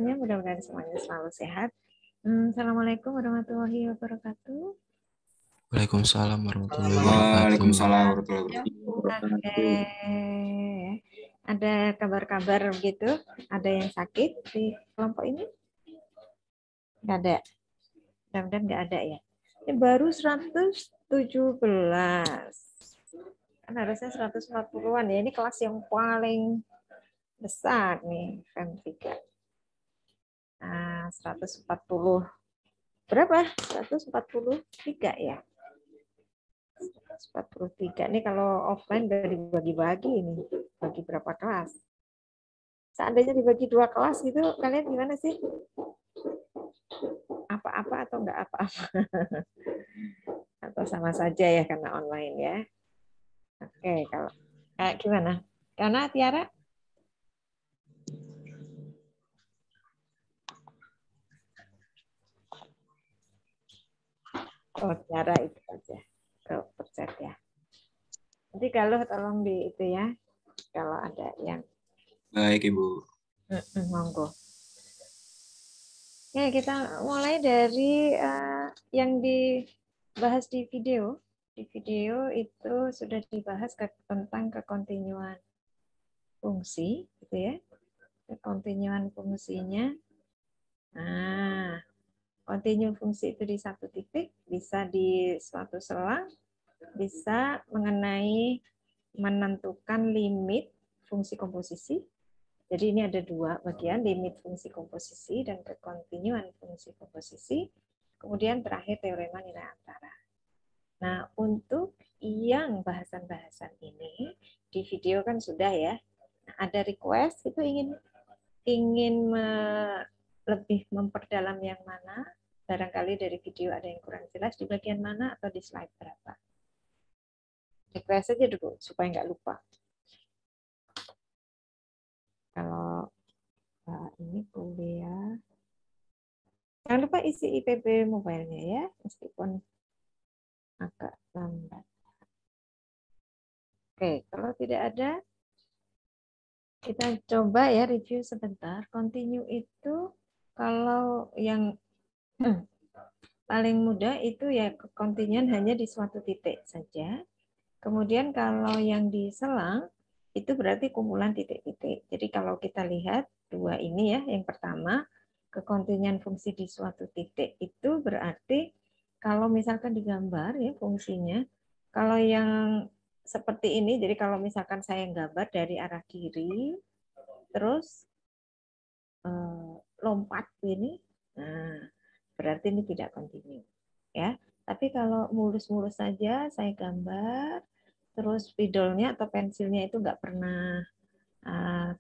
Mudah-mudahan semuanya selalu sehat. Assalamualaikum warahmatullahi wabarakatuh. Waalaikumsalam warahmatullahi wabarakatuh. Waalaikumsalam warahmatullahi Oke. Ada kabar-kabar begitu? Ada yang sakit di kelompok ini? Nggak ada. Mudah-mudahan nggak ada ya. Ini baru 117. Kan harusnya 140-an ya. Ini kelas yang paling besar nih, FEM 3. Nah, 140. Berapa? 143 ya. 143. Ini kalau offline udah dibagi-bagi ini. Bagi berapa kelas? Seandainya dibagi 2 kelas gitu, kalian gimana sih? Apa-apa atau enggak apa-apa? Atau sama saja ya karena online ya. Oke, kalau kayak gimana? Karena Tiara? Oh, Tiara itu aja. Ke chat ya. Nanti kalau tolong di itu ya. Kalau ada yang Baik, Ibu. monggo. Ya, kita mulai dari yang dibahas di video. Di video itu sudah dibahas tentang kekontinuan fungsi, gitu ya. Kekontinuan fungsinya. Nah, kontinu fungsi itu di satu titik, bisa di suatu selang, bisa mengenai menentukan limit fungsi komposisi. Jadi ini ada 2 bagian, limit fungsi komposisi dan kekontinuan fungsi komposisi. Kemudian terakhir teorema nilai antara. Nah, untuk yang bahasan-bahasan ini di video kan sudah ya. Nah, ada request itu ingin lebih memperdalam yang mana? Barangkali dari video ada yang kurang jelas di bagian mana atau di slide berapa? Request aja dulu supaya nggak lupa. Kalau ini kuliah, jangan lupa isi IPB mobile-nya ya, meskipun agak lambat. Oke, kalau tidak ada, kita coba ya review sebentar. Continue itu kalau yang paling mudah itu ya continuan hanya di suatu titik saja. Kemudian kalau yang diselang itu berarti kumpulan titik-titik. Jadi kalau kita lihat 2 ini ya, yang pertama kekontinuan fungsi di suatu titik itu berarti kalau misalkan digambar ya fungsinya, kalau yang seperti ini, jadi kalau misalkan saya gambar dari arah kiri, terus lompat ini, nah berarti ini tidak kontinu, ya. Tapi kalau mulus-mulus saja saya gambar, terus spidolnya atau pensilnya itu nggak pernah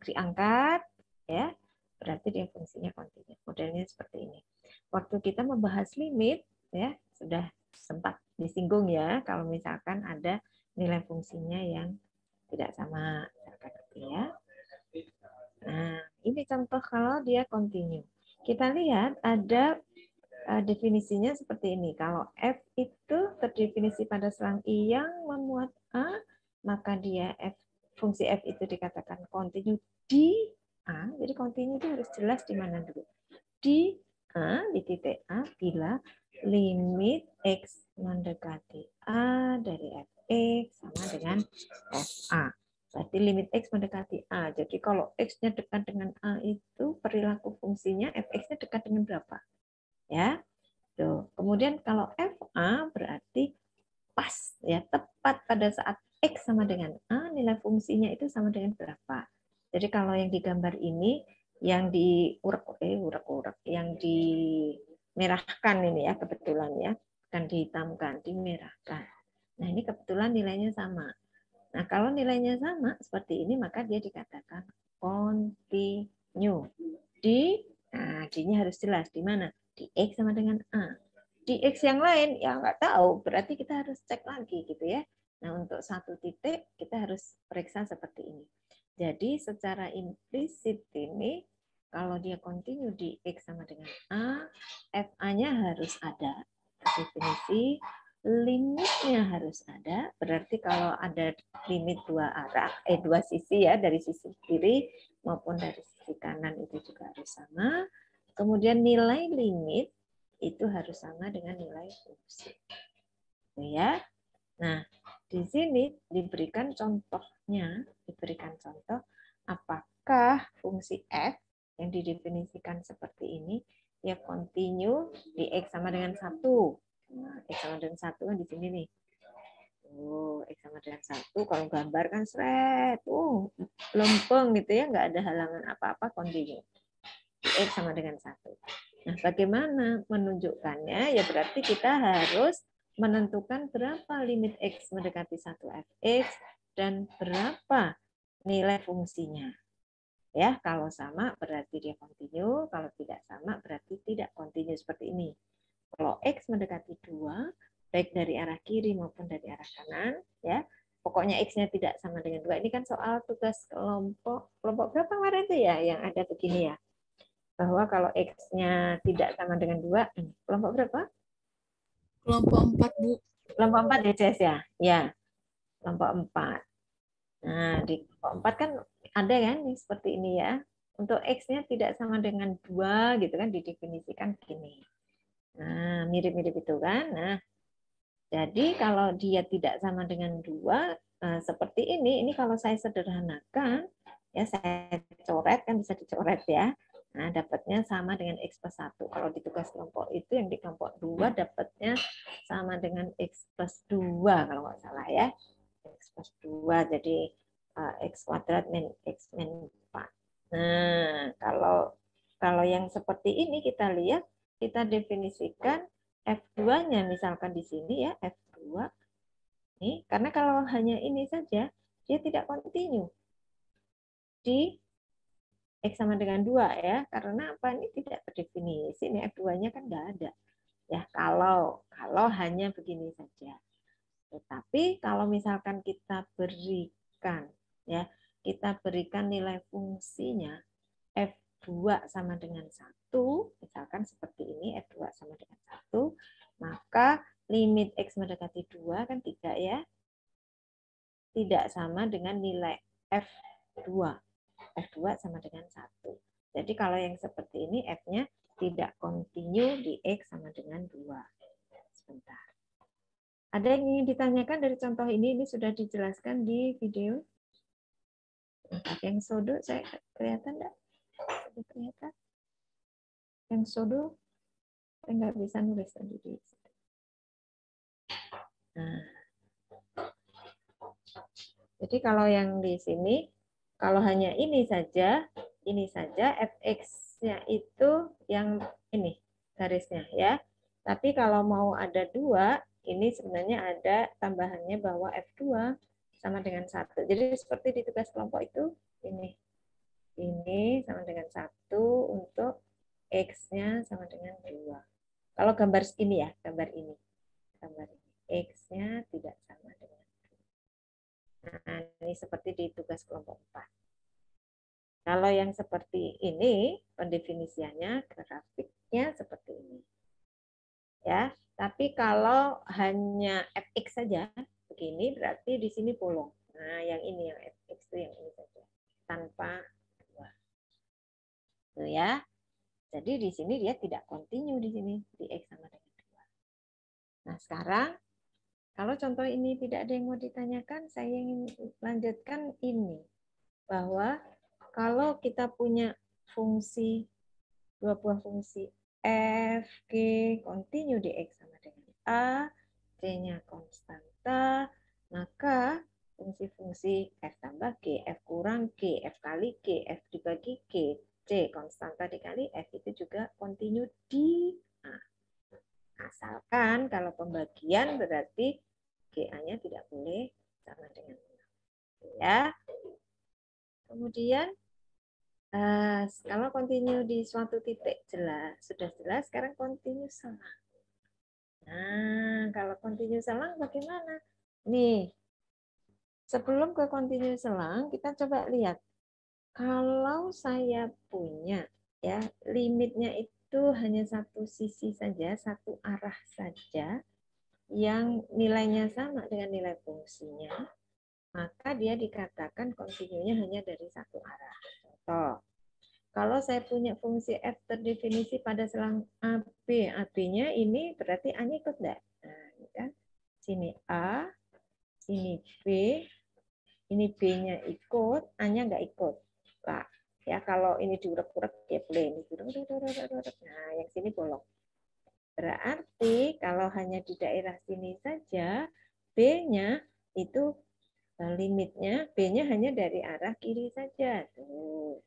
diangkat, ya, berarti dia fungsinya kontinu. Modelnya seperti ini. Waktu kita membahas limit, ya sudah sempat disinggung ya, kalau misalkan ada nilai fungsinya yang tidak sama, misalkan gitu ya. Nah, ini contoh kalau dia kontinu. Kita lihat ada definisinya seperti ini. Kalau F itu terdefinisi pada selang I yang memuat A, maka dia fungsi F itu dikatakan kontinu di A. Jadi kontinu itu harus jelas di mana dulu. Di A, di titik A, bila limit X mendekati A dari Fx sama dengan Fa. Berarti limit X mendekati A. Jadi kalau X-nya dekat dengan A itu perilaku fungsinya Fx-nya dekat dengan berapa? Ya. Tuh. Kemudian kalau FA berarti pas ya, tepat pada saat X sama dengan A, nilai fungsinya itu sama dengan berapa. Jadi kalau yang digambar ini yang diurak-urak yang dimerahkan ini ya kebetulan ya, bukan dihitamkan, dimerahkan. Nah, ini kebetulan nilainya sama. Nah, kalau nilainya sama seperti ini maka dia dikatakan continue. Nah, D-nya harus jelas di mana? Di X sama dengan A. Di X yang lain ya nggak tahu, berarti kita harus cek lagi gitu ya. Nah, untuk satu titik kita harus periksa seperti ini. Jadi secara implisit ini kalau dia continue di X sama dengan A, FA-nya harus ada definisi limitnya harus ada. Berarti kalau ada limit dua sisi ya, dari sisi kiri maupun dari sisi kanan itu juga harus sama. Kemudian nilai limit itu harus sama dengan nilai fungsi. Ya. Nah, di sini diberikan contohnya, diberikan contoh apakah fungsi f yang didefinisikan seperti ini ya continue di x sama dengan 1. Nah, x sama dengan 1 kan di sini nih. X sama dengan 1 kalau gambar kan seret, lempeng gitu ya, nggak ada halangan apa-apa, continue. X sama dengan 1. Nah, bagaimana menunjukkannya? Ya berarti kita harus menentukan berapa limit X mendekati 1fx dan berapa nilai fungsinya. Ya, kalau sama berarti dia continue, kalau tidak sama berarti tidak continue, seperti ini. Kalau X mendekati 2, baik dari arah kiri maupun dari arah kanan, ya, pokoknya X-nya tidak sama dengan 2. Ini kan soal tugas kelompok berapa kemarin itu ya, yang ada begini ya. Bahwa kalau X-nya tidak sama dengan 2, kelompok berapa? Kelompok 4, Bu. Kelompok 4 ya, Ces ya? Ya, kelompok 4. Nah, di kelompok 4 kan ada kan seperti ini ya. Untuk X-nya tidak sama dengan 2, gitu kan, didefinisikan gini. Nah, mirip-mirip itu kan. Nah, jadi kalau dia tidak sama dengan 2, seperti ini kalau saya sederhanakan, ya saya coret, kan bisa dicoret ya. Nah, dapatnya sama dengan X plus 1. Kalau di tugas kelompok itu yang di kelompok 2 dapatnya sama dengan X plus 2 kalau nggak salah ya. X plus 2, jadi X kuadrat min X min 4. Nah, kalau yang seperti ini kita lihat, kita definisikan F2-nya misalkan di sini ya, F2. Nih, karena kalau hanya ini saja, dia tidak continue di X sama dengan 2 ya, karena apa, ini tidak terdefinisi, ini F2-nya kan nggak ada. Ya, kalau hanya begini saja. Tetapi kalau misalkan kita berikan ya, kita berikan nilai fungsinya F2 sama dengan 1, misalkan seperti ini, F2 sama dengan 1, maka limit X mendekati 2 kan 3 ya, tidak sama dengan nilai F2. F2 sama dengan 1. Jadi kalau yang seperti ini F-nya tidak continue di X sama dengan 2. Sebentar. Ada yang ingin ditanyakan dari contoh ini? Ini sudah dijelaskan di video. Yang sodo, saya kelihatan enggak? Sudah kelihatan? Yang sodo, saya nggak bisa nulis tadi di situ. Nah. Jadi kalau yang di sini, kalau hanya ini saja fx-nya itu yang ini garisnya ya. Tapi kalau mau ada 2, ini sebenarnya ada tambahannya bahwa F2 sama dengan 1. Jadi seperti di tugas kelompok itu, ini sama dengan 1 untuk X-nya sama dengan 2. Kalau gambar segini ya, gambar ini. X-nya tidak sama dengan 2. Nah, ini seperti di tugas kelompok 4. Kalau yang seperti ini, pendefinisiannya grafiknya seperti ini. Ya, tapi kalau hanya fx saja begini, berarti di sini bolong. Nah, yang ini yang fx itu yang ini saja, tanpa 2. Tuh ya. Jadi di sini dia tidak continue di sini di x sama dengan 2. Nah, sekarang kalau contoh ini tidak ada yang mau ditanyakan, saya ingin lanjutkan ini, bahwa kalau kita punya fungsi, dua buah fungsi f, g, continue di x sama dengan a, c-nya konstanta, maka fungsi-fungsi f tambah g, f kurang g, f kali g, f dibagi g, c konstanta dikali f itu juga continue di a. Asalkan kalau pembagian berarti GA-nya tidak boleh sama dengan 6. Ya. Kemudian kalau continue di suatu titik jelas, sudah jelas, sekarang continue selang. Nah, kalau continue selang bagaimana? Nih, sebelum ke continue selang, kita coba lihat. Kalau saya punya ya limitnya itu hanya satu sisi saja, satu arah saja, yang nilainya sama dengan nilai fungsinya, maka dia dikatakan kontinunya hanya dari satu arah. Contoh, kalau saya punya fungsi f terdefinisi pada selang AB, AB-nya ini berarti A-nya ikut enggak? Nah, ini kan sini A, sini B, ini B-nya ikut, A-nya enggak ikut. Nah, ya kalau ini diurek-urek ya boleh, ini diurek-urek. Nah, yang sini bolong. Berarti kalau hanya di daerah sini saja, B-nya itu limitnya, B-nya hanya dari arah kiri saja. Tuh.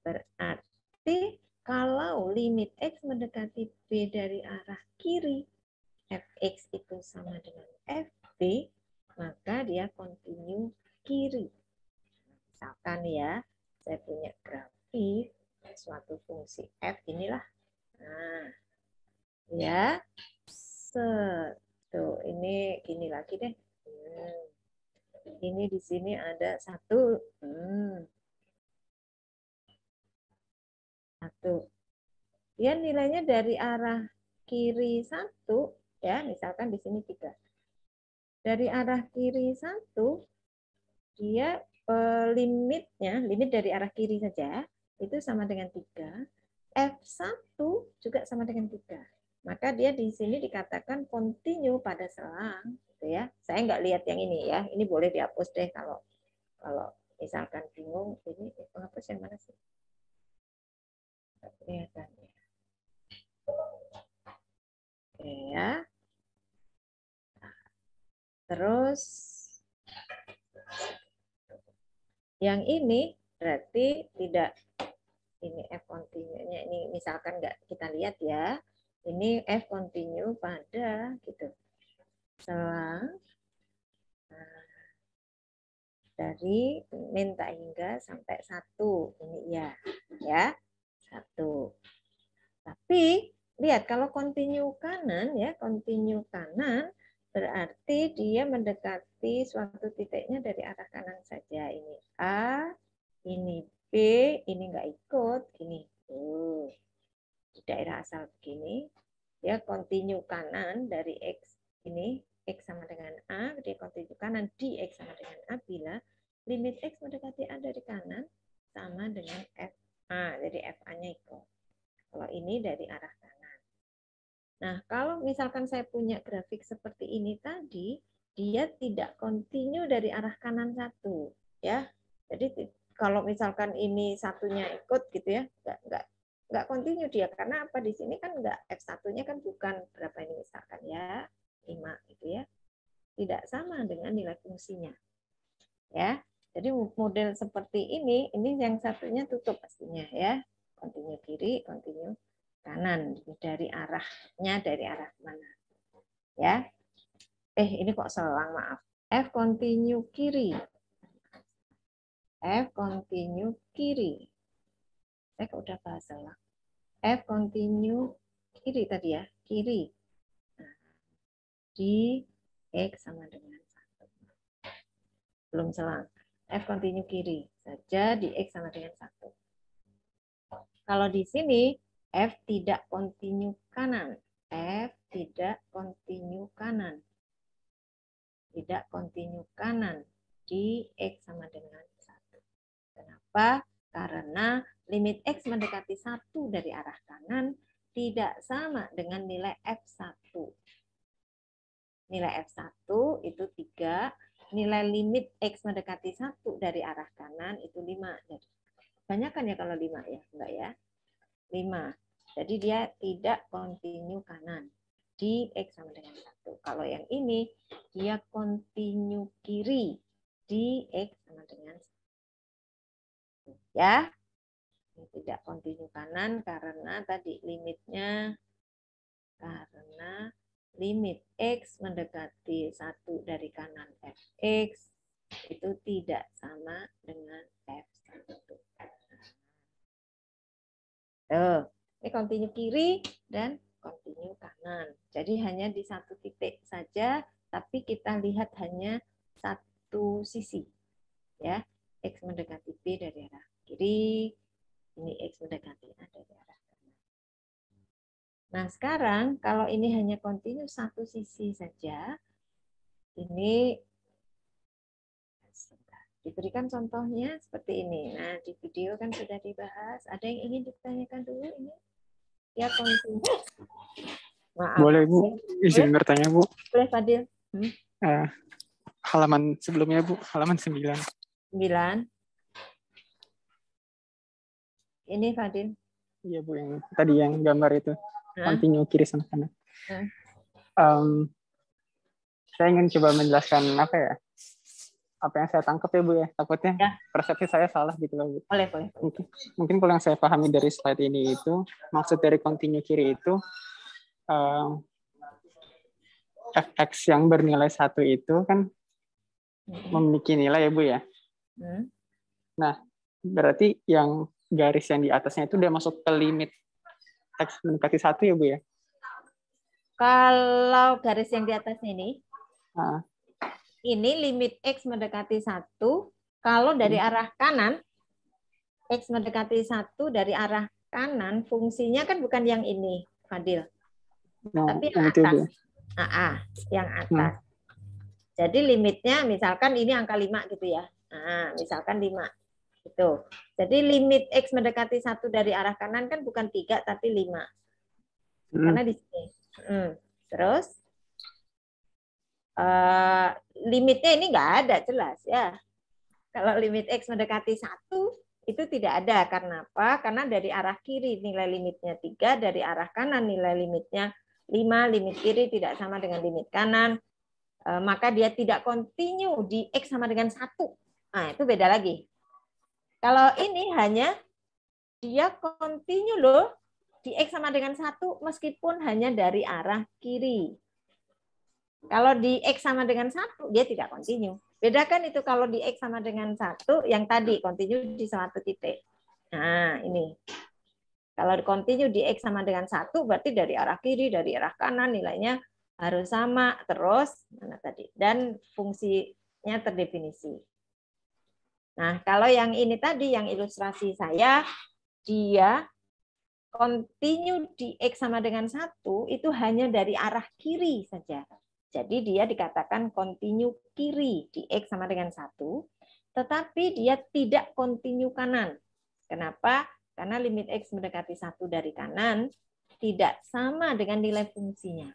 Berarti kalau limit X mendekati B dari arah kiri, Fx itu sama dengan Fb, maka dia kontinu kiri. Misalkan ya, saya punya grafik suatu fungsi F, inilah. Nah, ya, tuh ini gini lagi deh. Ini di sini ada satu, satu. Dia nilainya dari arah kiri satu, ya, misalkan di sini 3. Dari arah kiri satu, dia limitnya, limit dari arah kiri saja, itu sama dengan 3. F1 juga sama dengan 3. Maka dia di sini dikatakan kontinu pada selang, gitu ya. Saya nggak lihat yang ini ya. Ini boleh dihapus deh kalau misalkan bingung. Ini penghapus yang mana sih? Kelihatan ya. Oke ya. Terus yang ini berarti tidak, ini F continue-nya ini misalkan nggak kita lihat ya. Ini F continue pada gitu. Selang dari min tak hingga sampai 1. Ini ya. 1. Tapi lihat kalau continue kanan ya, continue kanan berarti dia mendekati suatu titiknya dari arah kanan saja. Ini A, ini B, ini enggak ikut, ini di daerah asal begini, dia continue kanan dari X ini, X sama dengan A, dia continue kanan di X sama dengan A bila limit X mendekati A dari kanan sama dengan FA, jadi FA-nya ikut. Kalau ini dari arah kanan. Nah, kalau misalkan saya punya grafik seperti ini tadi, dia tidak continue dari arah kanan satu, ya. Jadi kalau misalkan ini satunya ikut gitu ya, nggak continue dia karena apa, di sini kan nggak, F1-nya kan bukan berapa ini misalkan ya 5 gitu ya, tidak sama dengan nilai fungsinya ya. Jadi model seperti ini yang satunya tutup pastinya ya, continue kiri, continue kanan, dari arahnya dari arah mana ya. Ini kok selang, maaf, F continue kiri, F continue kiri, saya kok udah bahas selang. F continue kiri tadi ya, kiri. Nah, di X sama dengan 1. Belum selang. F continue kiri saja di X sama dengan 1. Kalau di sini, F tidak continue kanan. F tidak continue kanan. Tidak continue kanan di X sama dengan 1. Kenapa? Karena limit X mendekati 1 dari arah kanan tidak sama dengan nilai F1. Nilai F1 itu 3, nilai limit X mendekati 1 dari arah kanan itu 5. Jadi, banyak kan ya kalau 5 ya? Enggak ya? 5. Jadi dia tidak continue kanan di X sama dengan 1. Kalau yang ini, dia continue kiri di X sama dengan 1. Ya, tidak continue kanan karena tadi limitnya, karena limit X mendekati 1 dari kanan Fx itu tidak sama dengan F1. Ini continue kiri dan continue kanan. Jadi hanya di satu titik saja, tapi kita lihat hanya satu sisi. Ya, X mendekati B dari arah kiri, ini X mendekati A dari arah kanan. Nah, sekarang kalau ini hanya kontinu satu sisi saja, ini diberikan contohnya seperti ini. Nah, di video kan sudah dibahas. Ada yang ingin ditanyakan dulu ini? Ya, kontinu. Maaf. Boleh Bu, izin Boleh? bertanya Bu. Boleh, Fadil? Halaman sebelumnya Bu, halaman 9. 9. Ini Fadil. Iya Bu, yang tadi yang gambar itu, continue kiri sama kanan. Saya ingin coba menjelaskan apa yang saya tangkap ya Bu ya. Takutnya persepsi saya salah gitu loh Bu. Boleh. Mungkin kalau yang saya pahami dari slide ini itu, maksud dari continue kiri itu, fx yang bernilai 1 itu kan memiliki nilai ya Bu ya. Nah, berarti yang garis yang di atasnya itu udah masuk ke limit x mendekati 1 ya Bu ya? Kalau garis yang di atas ini limit x mendekati 1. Kalau dari arah kanan, x mendekati 1 dari arah kanan, fungsinya kan bukan yang ini, Fadil. Tapi yang atas. Yang atas. Jadi limitnya misalkan ini angka 5 gitu ya. Misalkan 5. Gitu. Jadi limit x mendekati 1 dari arah kanan kan bukan 3 tapi 5. Karena di sini. Terus limitnya ini nggak ada jelas ya. Kalau limit x mendekati 1 itu tidak ada. Karena apa? Karena dari arah kiri nilai limitnya 3, dari arah kanan nilai limitnya 5, limit kiri tidak sama dengan limit kanan. Maka dia tidak kontinu di x sama dengan 1. Nah, itu beda lagi. Kalau ini hanya dia kontinu loh di x sama dengan 1 meskipun hanya dari arah kiri. Kalau di x sama dengan 1 dia tidak kontinu. Bedakan itu kalau di x sama dengan 1 yang tadi kontinu di suatu titik. Nah, ini. Kalau kontinu di x sama dengan 1 berarti dari arah kiri, dari arah kanan nilainya harus sama terus mana tadi dan fungsinya terdefinisi. Nah, kalau yang ini tadi, yang ilustrasi saya, dia kontinu di X sama dengan 1, itu hanya dari arah kiri saja. Jadi dia dikatakan kontinu kiri di X sama dengan 1, tetapi dia tidak kontinu kanan. Kenapa? Karena limit X mendekati 1 dari kanan tidak sama dengan nilai fungsinya.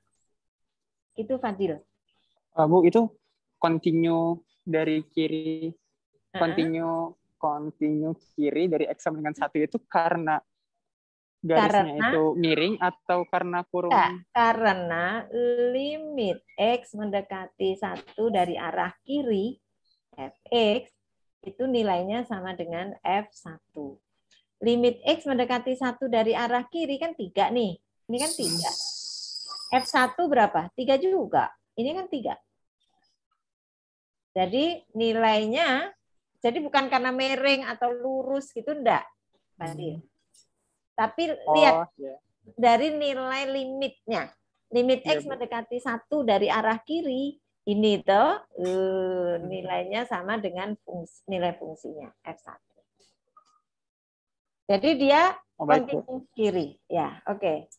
Itu Fadil. Bu, itu kontinu dari kiri, kontinu kiri dari x sama dengan 1 itu karena garisnya itu miring atau karena kurung? Karena limit x mendekati 1 dari arah kiri, fx, itu nilainya sama dengan f1. Limit x mendekati 1 dari arah kiri kan 3 nih. Ini kan 3. F1 berapa? 3 juga. Ini kan 3. Jadi nilainya, jadi bukan karena miring atau lurus gitu, enggak. Tapi lihat dari nilai limitnya. Limit X mendekati 1 dari arah kiri, ini tuh nilainya sama dengan nilai fungsinya, F1. Jadi dia kontinu kiri. Ya, oke.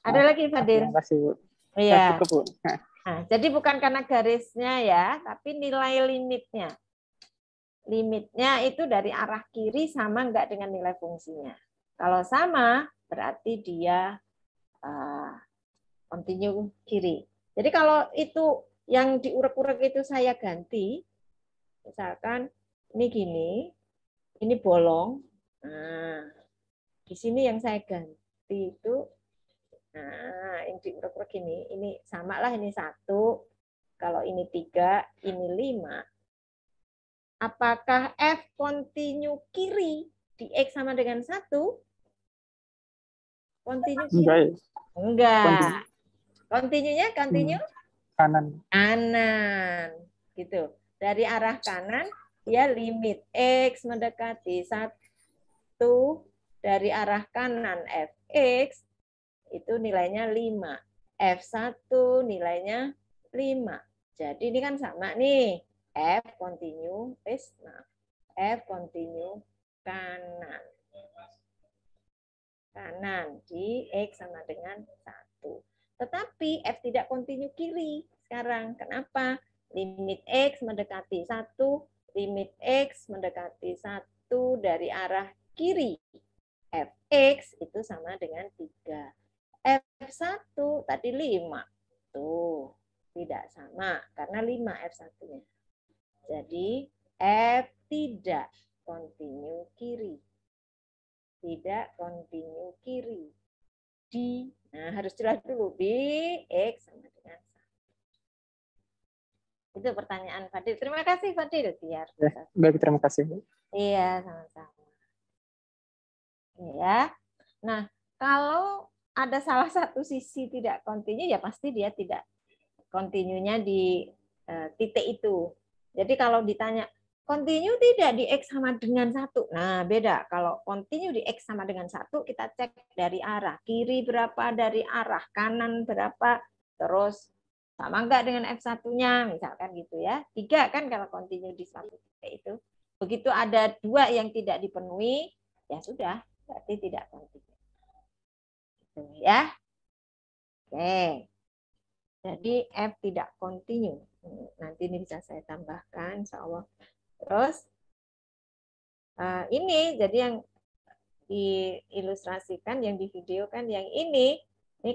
Ada lagi, Fadil? Terima kasih, Bu. Iya. Cukup, Bu. Nah, jadi bukan karena garisnya ya, tapi nilai limitnya. Limitnya itu dari arah kiri sama enggak dengan nilai fungsinya. Kalau sama, berarti dia kontinu kiri. Jadi kalau itu yang diurek-urek itu saya ganti, misalkan ini gini, ini bolong. Nah, di sini yang saya ganti itu, nah yang diurek-urek ini sama lah, ini 1. Kalau ini 3, ini 5. Apakah F kontinu kiri di X sama dengan 1? Kontinu kiri? Enggak. Kontinunya kontinu kanan. Kanan. Gitu. Dari arah kanan, ya limit X mendekati 1 dari arah kanan Fx, itu nilainya 5. F1 nilainya 5. Jadi ini kan sama nih. F kontinu, F kontinu kanan. kanan, di X sama dengan 1. Tetapi F tidak kontinu kiri sekarang. Kenapa? Limit X mendekati 1, limit X mendekati 1 dari arah kiri. Fx itu sama dengan 3. F1 tadi 5. Tuh, tidak sama karena 5 F1-nya. Jadi F tidak kontinu kiri. Tidak kontinu kiri. Di, nah harus jelas dulu, di X sama dengan 1. Itu pertanyaan Fadil. Terima kasih Fadil. Biar Ya, baik, terima kasih, Bu. Iya, sama-sama. Ya. Nah, kalau ada salah satu sisi tidak kontinu, ya pasti dia tidak kontinunya di titik itu. Jadi kalau ditanya, kontinu tidak di X sama dengan 1. Nah, beda. Kalau kontinu di X sama dengan 1, kita cek dari arah. Kiri berapa dari arah, kanan berapa, terus sama enggak dengan F1-nya, misalkan gitu ya. 3 kan kalau kontinu di suatu titik itu. Begitu ada 2 yang tidak dipenuhi, ya sudah, berarti tidak kontinu. Gitu ya. Oke. Jadi F tidak kontinu. Nanti ini bisa saya tambahkan, insya Allah. Terus ini jadi yang diilustrasikan, yang divideokan, yang ini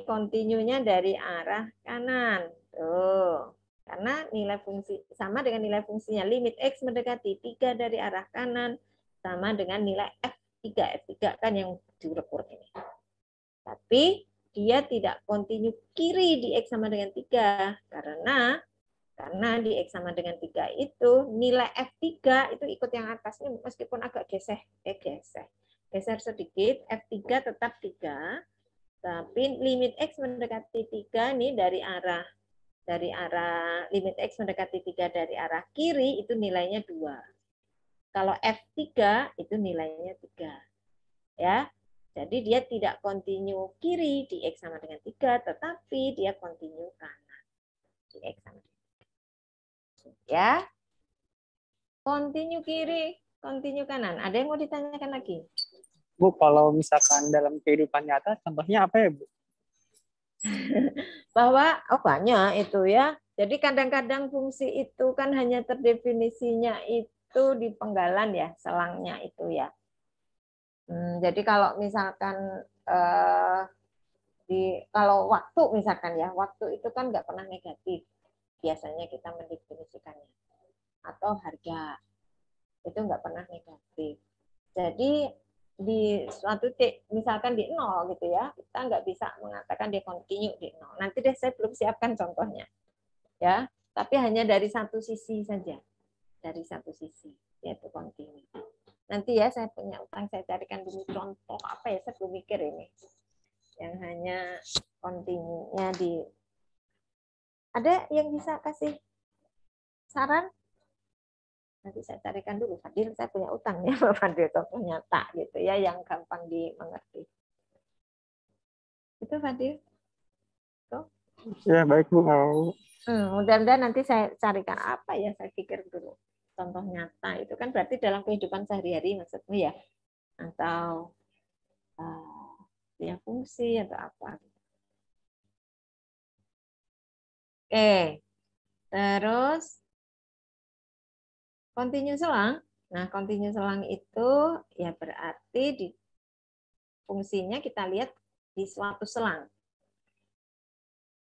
kontinunya dari arah kanan. Tuh. Karena nilai fungsi sama dengan nilai fungsinya limit X mendekati 3 dari arah kanan sama dengan nilai F3. F3 kan yang diukur ini. Tapi dia tidak kontinu kiri di X sama dengan 3 karena di X sama dengan 3 itu nilai F3 itu ikut yang atasnya meskipun agak geser sedikit, F3 tetap 3, tapi limit X mendekati 3 ini dari arah limit X mendekati 3 dari arah kiri itu nilainya 2. Kalau F3 itu nilainya 3. Ya. Jadi dia tidak kontinu kiri di X sama dengan 3, tetapi dia kontinu kanan di X sama dengan 3. Ya. Kontinu kiri, kontinu kanan. Ada yang mau ditanyakan lagi? Bu, kalau misalkan dalam kehidupan nyata, contohnya apa ya, Bu? Bahwa banyak itu ya. Jadi kadang-kadang fungsi itu kan hanya terdefinisinya itu di penggalan ya, selangnya itu ya. Jadi kalau misalkan kalau waktu misalkan ya, waktu itu kan nggak pernah negatif. Biasanya kita mendefinisikannya. Atau harga itu nggak pernah negatif. Jadi di suatu titik, misalkan di 0 gitu ya, kita nggak bisa mengatakan dia kontinu di 0. Nanti deh saya belum siapkan contohnya. Ya, tapi hanya dari satu sisi saja. Dari satu sisi, yaitu kontinu. Nanti ya saya punya utang, saya carikan dulu contoh apa ya, saya belum mikir ini. Yang hanya kontinunya di... Ada yang bisa kasih saran? Nanti saya carikan dulu, Fadil, saya punya utang ya, Fadil contoh nyata gitu ya, yang gampang dimengerti. Itu Fadil. Tuh. Ya, baik Bu. Mau. Mudah-mudahan nanti saya carikan apa ya, saya pikir dulu. Contoh nyata itu kan berarti dalam kehidupan sehari-hari maksudmu ya, atau ya fungsi atau apa. Oke, terus kontinu selang. Nah, kontinu selang itu ya berarti di fungsinya kita lihat di suatu selang.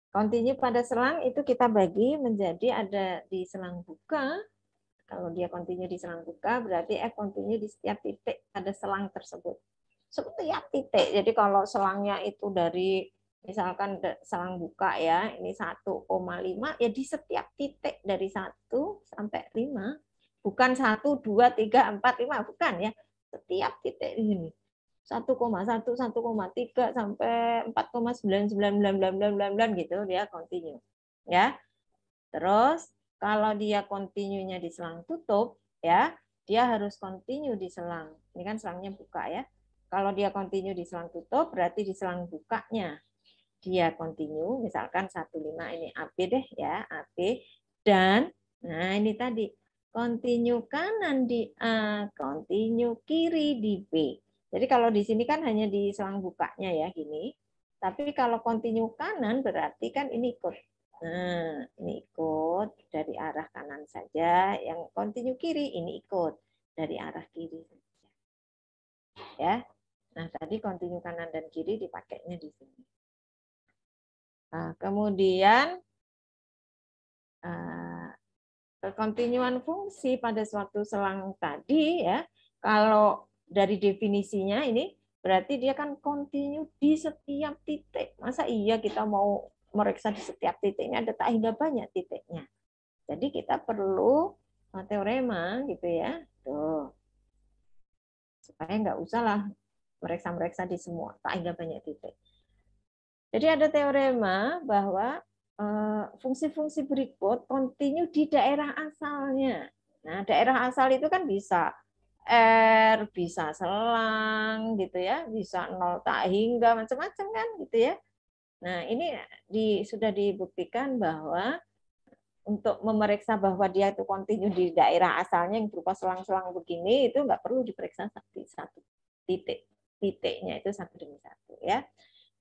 Kontinu pada selang itu kita bagi menjadi ada di selang buka. Kalau dia kontinu di selang buka, berarti F kontinu di setiap titik pada selang tersebut. Setiap titik. Jadi kalau selangnya itu dari misalkan selang buka ya, ini 1,5, ya di setiap titik dari 1 sampai 5. Bukan 1, 2, 3, 4, 5, bukan ya. Setiap titik ini. 1,1, 1,3 sampai 4,99999 gitu dia kontinu. Ya. Terus kalau dia kontinunya di selang tutup ya, dia harus kontinu di selang. Ini kan selangnya buka ya. Kalau dia kontinu di selang tutup berarti di selang bukanya dia kontinu, misalkan 15 ini AB deh ya, AB, dan nah ini tadi kontinu kanan di A, kontinu kiri di B. Jadi kalau di sini kan hanya di selang bukanya ya gini. Tapi kalau continue kanan berarti kan ini ikut. Nah, ini ikut dari arah kanan saja. Yang continue kiri ini ikut dari arah kiri saja. Ya. Nah, tadi continue kanan dan kiri dipakainya di sini. Nah, kemudian kekontinuan fungsi pada suatu selang tadi ya, kalau dari definisinya ini berarti dia kan kontinu di setiap titik. Masa iya kita mau meriksa di setiap titiknya, ada tak hingga banyak titiknya. Jadi kita perlu teorema gitu ya, tuh supaya nggak usah lah meriksa-meriksa di semua, tak hingga banyak titik. Jadi ada teorema bahwa fungsi-fungsi berikut kontinu di daerah asalnya. Nah, daerah asal itu kan bisa R, bisa selang gitu ya, bisa nol tak hingga macam-macam kan gitu ya. Nah, ini sudah dibuktikan bahwa untuk memeriksa bahwa dia itu kontinu di daerah asalnya yang berupa selang-selang begini itu nggak perlu diperiksa satu titik. Titiknya itu satu demi satu ya.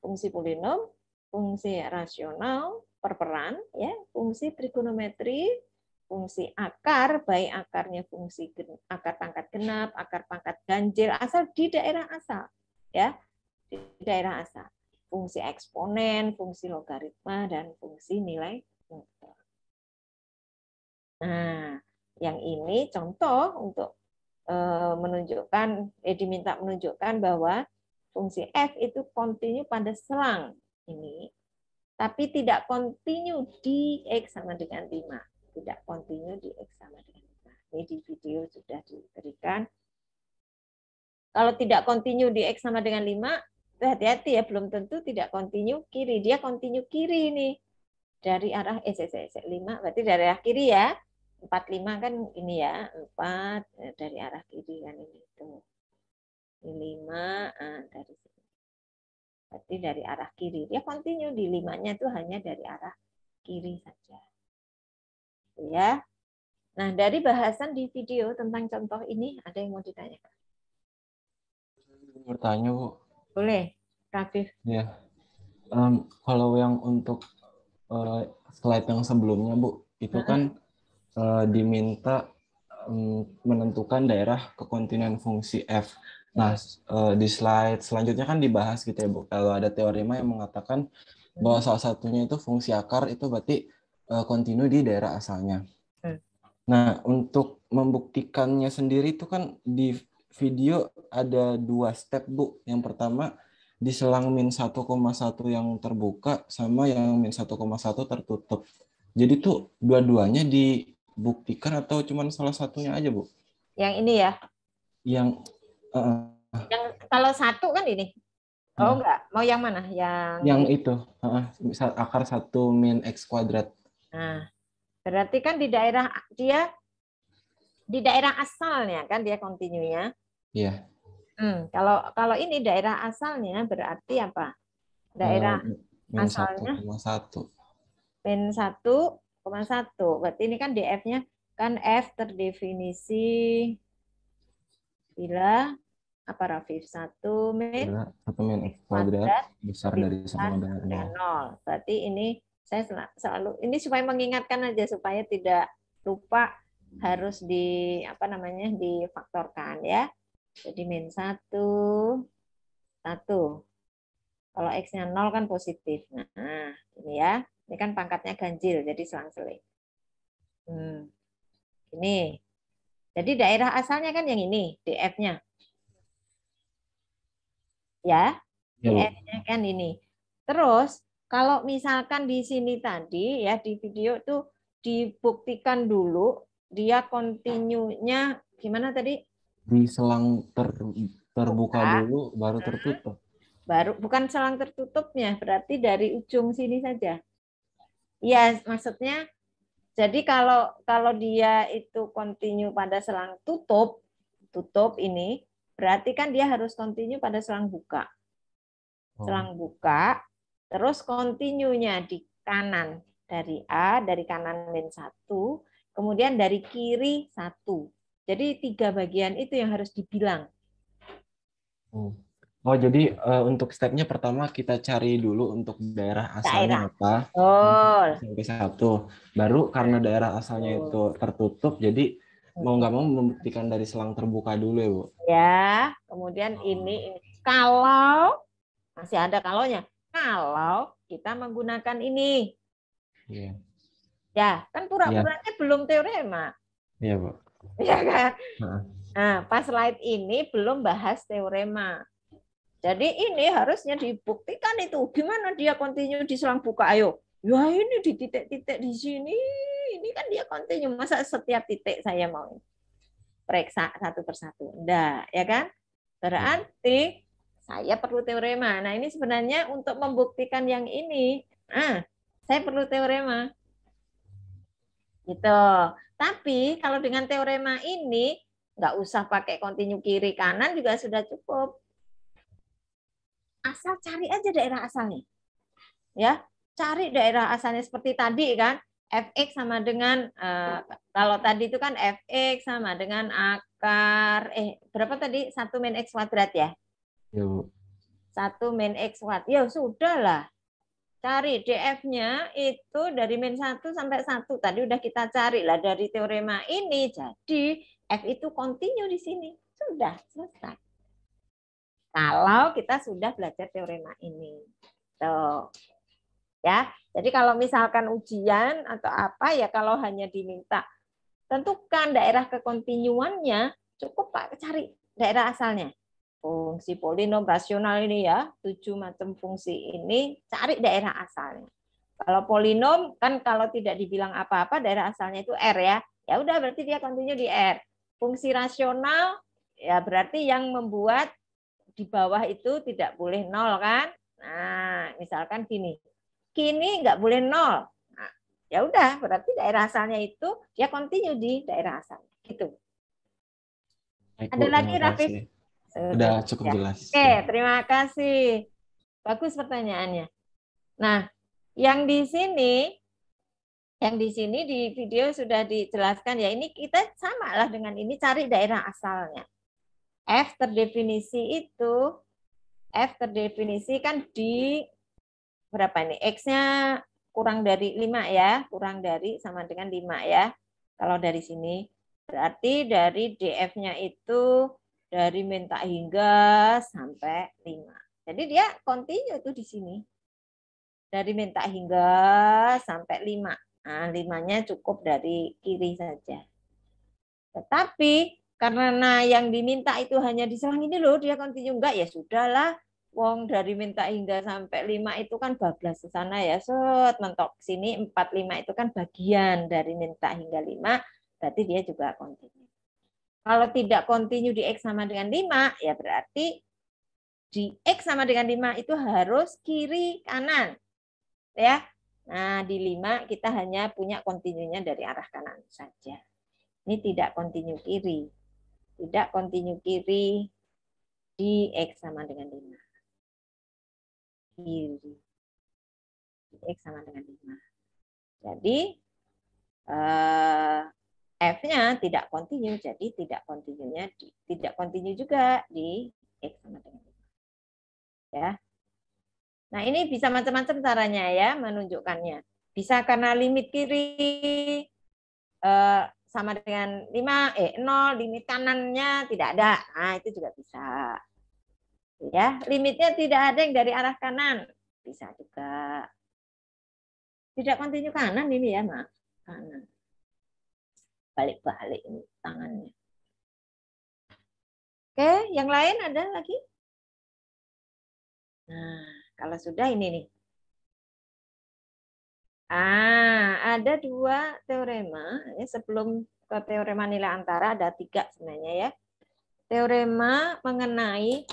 Fungsi polinom, fungsi rasional, perperan, ya, fungsi trigonometri, fungsi akar, baik akarnya fungsi akar pangkat genap, akar pangkat ganjil, asal di daerah asal, ya, di daerah asal. Fungsi eksponen, fungsi logaritma, dan fungsi nilai muter. Nah, yang ini contoh untuk menunjukkan, diminta menunjukkan bahwa fungsi f itu kontinu pada selang ini, tapi tidak kontinu di X sama dengan 5. Tidak kontinu di X sama dengan 5. Ini di video sudah diberikan. Kalau tidak kontinu di X sama dengan 5, hati-hati ya, belum tentu tidak kontinu kiri. Dia kontinu kiri nih. Dari arah 5, berarti dari arah kiri ya. 45 kan ini ya, 4 dari arah kiri kan ini tuh. 5 dari sini. Berarti dari arah kiri. Dia kontinu di 5-nya itu hanya dari arah kiri saja. Ya. Nah, dari bahasan di video tentang contoh ini ada yang mau ditanyakan? Bertanya, Bu. Boleh, Rafif. Ya. Kalau yang untuk slide yang sebelumnya, Bu, itu kan diminta menentukan daerah kekontinuan fungsi F. Nah, di slide selanjutnya kan dibahas gitu ya, Bu. Kalau ada teorema yang mengatakan bahwa salah satunya itu fungsi akar itu berarti kontinu di daerah asalnya. Nah, untuk membuktikannya sendiri itu kan di video ada 2 step, Bu. Yang pertama di selang min 1,1 yang terbuka sama yang min 1,1 tertutup. Jadi tuh dua-duanya dibuktikan atau cuma salah satunya aja, Bu? Yang ini ya? Yang kalau satu kan ini. Oh enggak, mau yang mana? Yang itu, akar 1 min X kuadrat. Nah, berarti kan di daerah dia di daerah asalnya kan dia kontinunya. Iya. Kalau ini daerah asalnya berarti apa? Daerah min asalnya 1,1. min 1,1. Berarti ini kan df-nya kan F terdefinisi bila apa Rafif? 1 min X kuadrat besar dari sama dengan 0. Berarti ini saya selalu ini supaya mengingatkan aja supaya tidak lupa harus difaktorkan ya. Jadi min 1 1. Kalau X-nya 0 kan positif. Nah, ini ya. Ini kan pangkatnya ganjil jadi selang-seling. Ini. Jadi daerah asalnya kan yang ini, DF-nya. Ya, DF-nya kan ini. Terus kalau misalkan di sini tadi ya di video tuh dibuktikan dulu dia kontinunya gimana tadi? Di selang terbuka dulu baru tertutup. Baru bukan selang tertutupnya, berarti dari ujung sini saja. Iya, maksudnya jadi kalau dia itu kontinu pada selang tutup ini berarti kan dia harus kontinu pada selang buka. Selang buka, terus kontinunya di kanan dari A, dari kanan min 1, kemudian dari kiri 1. Jadi 3 bagian itu yang harus dibilang. Oh, jadi untuk stepnya pertama kita cari dulu untuk daerah Daerah. asalnya apa. Sampai satu. Baru karena daerah asalnya itu tertutup, jadi mau nggak mau membuktikan dari selang terbuka dulu ya, Bu. Ya, kemudian ini. Kalau, masih ada kalaunya. Kalau kita menggunakan ini. Iya. Ya, kan pura-puranya belum teorema. Iya, Bu. Ya kan? Nah, pas slide ini belum bahas teorema. Jadi ini harusnya dibuktikan itu. Gimana dia kontinu di selang buka? Ayo. Ya ini di titik-titik di sini. Ini kan dia kontinu. Masa setiap titik saya mau periksa satu persatu? Enggak, ya kan? Berarti saya perlu teorema. Nah, ini sebenarnya untuk membuktikan yang ini. Saya perlu teorema. Gitu. Tapi kalau dengan teorema ini nggak usah pakai kontinu kiri kanan juga sudah cukup. Asal cari aja daerah asalnya. Ya, cari daerah asalnya seperti tadi kan. Fx sama dengan kalau tadi itu kan Fx sama dengan akar berapa tadi? 1 min X kuadrat ya? Ya, Bu. 1 min X kuadrat. Ya sudahlah. Cari DF-nya itu dari min 1 sampai 1. Tadi udah kita cari lah dari teorema ini. Jadi F itu kontinu di sini. Sudah selesai. Kalau kita sudah belajar teorema ini. Tuh. Ya. Jadi kalau misalkan ujian atau apa ya kalau hanya diminta tentukan daerah kekontinuannya, cukup Pak cari daerah asalnya. Fungsi polinom rasional ini ya, 7 macam fungsi ini, cari daerah asalnya. Kalau polinom kan kalau tidak dibilang apa-apa daerah asalnya itu R ya. Ya udah berarti dia kontinu di R. Fungsi rasional ya berarti yang membuat di bawah itu tidak boleh 0 kan? Nah, misalkan gini. Kini nggak boleh 0. Nah, ya udah berarti daerah asalnya itu dia kontinu di daerah asalnya. Gitu. Baik, Ada Bu, lagi terima Rafif? kasih. Sudah cukup jelas. Oke, terima kasih. Bagus pertanyaannya. Nah, yang di sini di video sudah dijelaskan ya. Ini kita sama lah dengan ini cari daerah asalnya. F terdefinisi kan di berapa ini? X-nya kurang dari 5 ya, kurang dari sama dengan 5 ya. Kalau dari sini berarti dari DF-nya itu dari min tak hingga sampai 5. Jadi dia kontinu itu di sini. Dari min tak hingga sampai 5. Nah, 5-nya cukup dari kiri saja. Tetapi karena yang diminta itu hanya di selang ini loh, dia kontinu enggak ya sudahlah. Wong dari minta hingga sampai 5 itu kan bablas ke sana ya. Set mentok sini 4 5 itu kan bagian dari minta hingga 5, berarti dia juga kontinu. Kalau tidak kontinu di X sama dengan 5, ya berarti di X sama dengan 5 itu harus kiri kanan. Ya. Nah, di 5 kita hanya punya kontinunya dari arah kanan saja. Ini tidak kontinu kiri. Tidak kontinu kiri di X sama dengan 5. Kiri. Di X sama dengan 5. Jadi, F-nya tidak kontinu, jadi tidak kontinu juga di X sama dengan 5. Ya. Nah, ini bisa macam-macam caranya ya menunjukkannya. Bisa karena limit kiri sama dengan 0, limit kanannya tidak ada. Nah, itu juga bisa. Ya, limitnya tidak ada yang dari arah kanan. Bisa juga. Tidak kontinu kanan ini ya, maaf. Kanan. Balik-balik ini tangannya. Oke, yang lain ada lagi? Nah, kalau sudah ini nih. Ada 2 teorema. Sebelum ke teorema nilai antara ada 3 sebenarnya ya. Teorema mengenai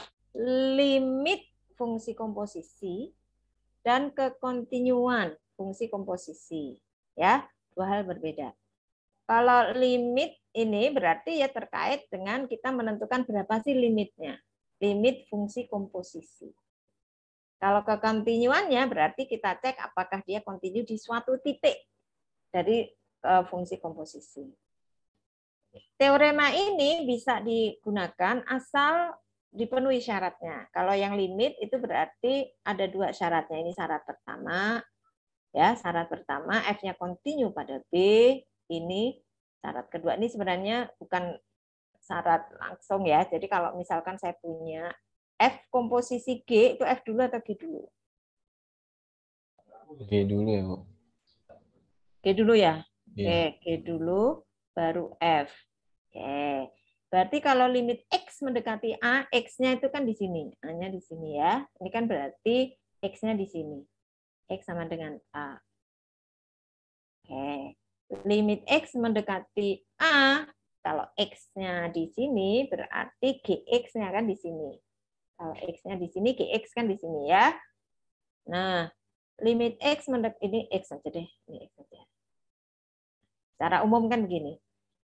limit fungsi komposisi dan kekontinuan fungsi komposisi. Ya, 2 hal berbeda. Kalau limit ini berarti ya terkait dengan kita menentukan berapa sih limitnya. Limit fungsi komposisi. Kalau kekontinuannya berarti kita cek apakah dia kontinu di suatu titik dari fungsi komposisi. Teorema ini bisa digunakan asal dipenuhi syaratnya. Kalau yang limit itu berarti ada 2 syaratnya. Ini syarat pertama. Ya, syarat pertama F-nya continue pada B. Ini syarat kedua. Ini sebenarnya bukan syarat langsung ya. Jadi kalau misalkan saya punya F komposisi G, itu F dulu atau G dulu? G dulu ya, Bu. G dulu ya? Iya. Oke, G dulu, baru F. Oke. Berarti kalau limit X mendekati A, X-nya itu kan di sini. A-nya di sini ya. Ini kan berarti X-nya di sini. X sama dengan A. Oke. Limit X mendekati A, kalau X-nya di sini, berarti GX-nya kan di sini. Kalau X-nya di sini, GX kan di sini ya. Nah, limit X mendekati, ini X saja deh. Ini X saja. Secara umum kan begini.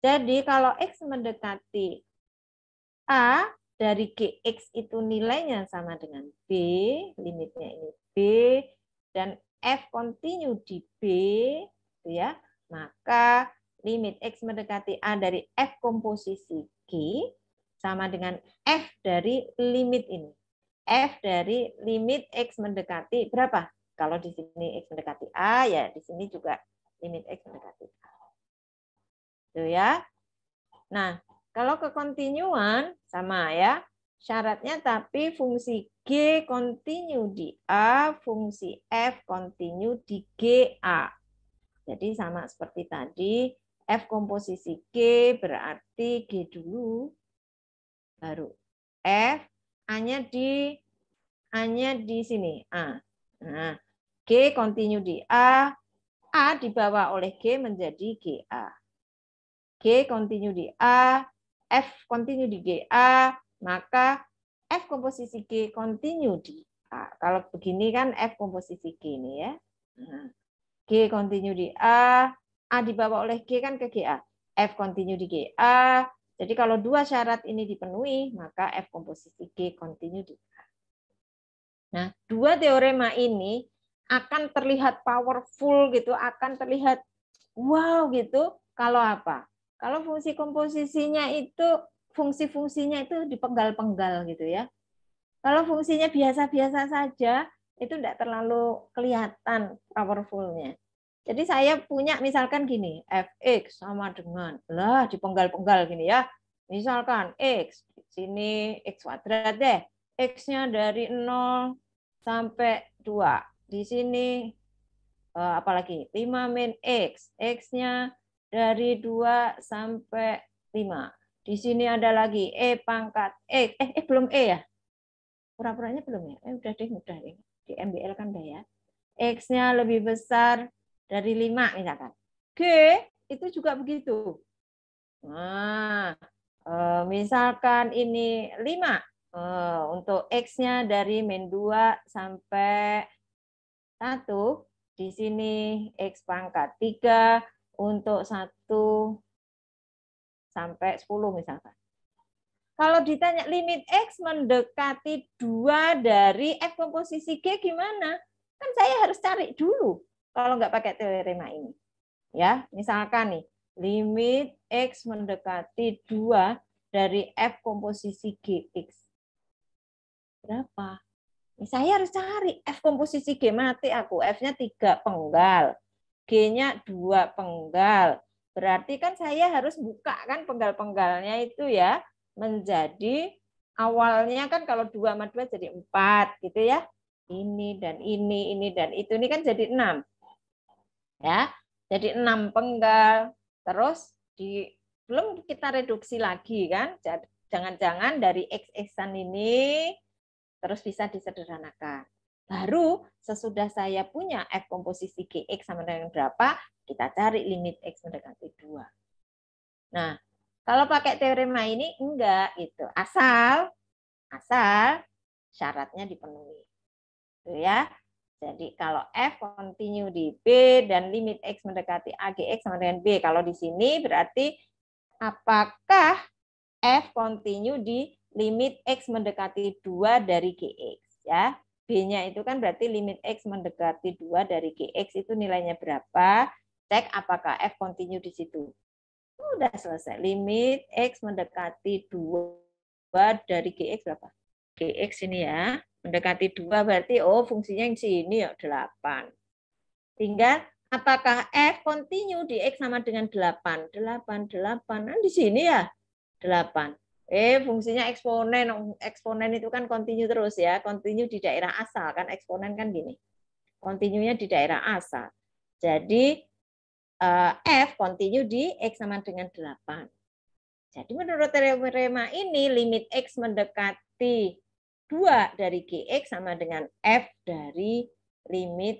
Jadi kalau X mendekati A, dari GX itu nilainya sama dengan B, limitnya ini B, dan F continue di B, ya, maka limit X mendekati A dari F komposisi G sama dengan F dari limit ini. F dari limit X mendekati berapa? Kalau di sini X mendekati A, ya di sini juga limit X mendekati A. Tuh ya. Nah, kalau kekontinuan sama ya, syaratnya tapi fungsi G continue di A, fungsi F continue di GA. Jadi sama seperti tadi, F komposisi G berarti G dulu, baru F, A-nya di sini, A. Nah, G continue di A dibawa oleh G menjadi GA. G continue di A, F continue di GA, maka F komposisi G continue di A. Kalau begini kan F komposisi G ini ya. G continue di A dibawa oleh G kan ke GA. F continue di GA. Jadi kalau 2 syarat ini dipenuhi, maka F komposisi G continue di A. Nah, 2 teorema ini akan terlihat powerful gitu, akan terlihat wow gitu kalau apa? Kalau fungsi komposisinya itu, fungsi-fungsinya itu dipenggal-penggal gitu ya. Kalau fungsinya biasa-biasa saja, itu tidak terlalu kelihatan powerful-nya. Jadi saya punya misalkan gini, fx sama dengan, lah dipenggal-penggal gini ya. Misalkan x, sini x kuadrat deh. X-nya dari 0 sampai 2. Di sini apalagi 5 min x. X-nya dari 2 sampai 5. Di sini ada lagi E pangkat X. Belum E ya? Pura-puranya belum ya? Udah deh. Di MBL kan udah ya. X-nya lebih besar dari 5 misalkan. G itu juga begitu. Nah, misalkan ini 5. Untuk X-nya dari min 2 sampai 1. Di sini X pangkat 3 untuk 1 sampai 10 misalkan. Kalau ditanya limit X mendekati 2 dari F komposisi G gimana? Kan saya harus cari dulu kalau nggak pakai teorema ini. Ya, misalkan nih, limit X mendekati 2 dari F komposisi GX. Berapa? Saya harus cari F komposisi G, mati aku. F-nya 3 penggal. G-nya 2 penggal. Berarti kan saya harus buka kan penggal-penggalnya itu ya. Menjadi awalnya kan kalau 2 sama 2 jadi 4 gitu ya. Ini dan ini dan itu. Ini kan jadi 6. Ya. Jadi 6 penggal. Terus belum kita reduksi lagi kan. Jangan-jangan dari X-X-an ini terus bisa disederhanakan. Baru sesudah saya punya F komposisi GX sama dengan berapa, kita cari limit X mendekati 2. Nah, kalau pakai teorema ini enggak gitu. Asal syaratnya dipenuhi. Itu ya. Jadi kalau F continue di B dan limit X mendekati A GX sama dengan B. Kalau di sini berarti apakah F continue di limit X mendekati 2 dari GX. Ya. B-nya itu kan berarti limit X mendekati 2 dari GX itu nilainya berapa. Cek apakah F continue di situ. Udah selesai. Limit X mendekati 2 dari GX berapa? GX ini ya, mendekati 2 berarti fungsinya yang sini ya 8. Tinggal apakah F continue di X sama dengan 8? 8. Nah, di sini ya 8. Fungsinya eksponen. Eksponen itu kan continue terus ya. Continue di daerah asal. Kan eksponen kan gini. Continue-nya di daerah asal. Jadi F continue di X sama dengan 8. Jadi menurut teorema ini limit X mendekati 2 dari GX sama dengan F dari limit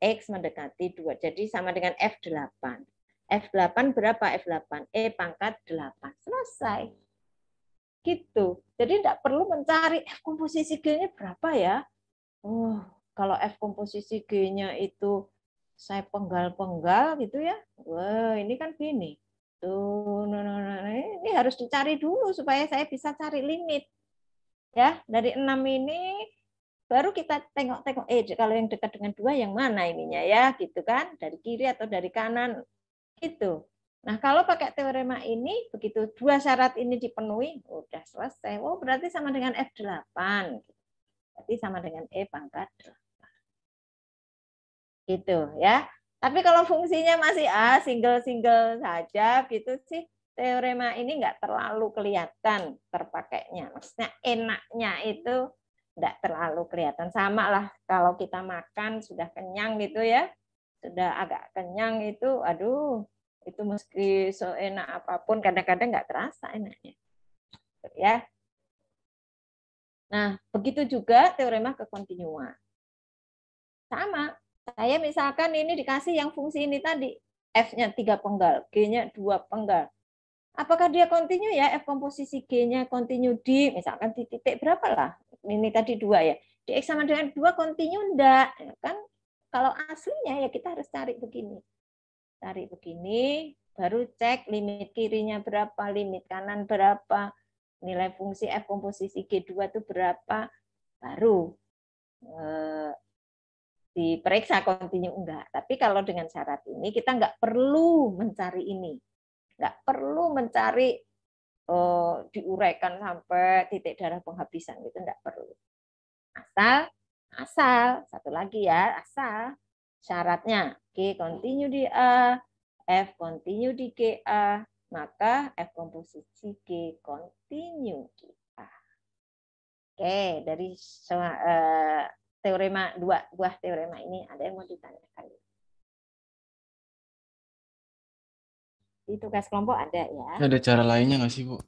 X mendekati 2. Jadi sama dengan F8. F8 berapa F8? Pangkat 8. Selesai. Gitu. Jadi tidak perlu mencari F komposisi G-nya berapa ya. Kalau F komposisi G-nya itu saya penggal-penggal gitu ya. Wah, ini kan gini. Tuh, ini harus dicari dulu supaya saya bisa cari limit. Ya, dari 6 ini baru kita tengok-tengok kalau yang dekat dengan 2 yang mana ininya ya, gitu kan? Dari kiri atau dari kanan gitu. Nah, kalau pakai teorema ini begitu 2 syarat ini dipenuhi, udah selesai. Berarti sama dengan F8. Berarti sama dengan pangkat 8. Gitu ya. Tapi kalau fungsinya masih single-single saja gitu sih, teorema ini nggak terlalu kelihatan terpakainya. Maksudnya enaknya itu nggak terlalu kelihatan. Sama lah kalau kita makan sudah kenyang gitu ya, sudah agak kenyang itu, aduh, itu meski seenak apapun kadang-kadang nggak terasa enaknya. Ya. Nah, begitu juga teorema kekontinuan. Sama. Saya misalkan ini dikasih yang fungsi ini tadi, F-nya 3 penggal, G-nya 2 penggal. Apakah dia kontinu ya? F komposisi G-nya kontinu di, misalkan di titik berapa lah? Ini tadi 2 ya. Di X sama dengan 2 kontinu enggak? Kan kalau aslinya ya kita harus cari begini. Cari begini, baru cek limit kirinya berapa, limit kanan berapa, nilai fungsi F komposisi G2 itu berapa, baru diperiksa kontinu enggak. Tapi kalau dengan syarat ini kita enggak perlu mencari ini. Enggak perlu mencari diuraikan sampai titik darah penghabisan gitu, enggak perlu. Asal satu lagi ya, asal syaratnya G kontinu di A, F kontinu di GA, maka F komposisi G kontinu di A. Oke, dari teorema 2 buah teorema ini ada yang mau ditanyakan? Di tugas kelompok ada ya. Ada cara lainnya nggak sih, Bu?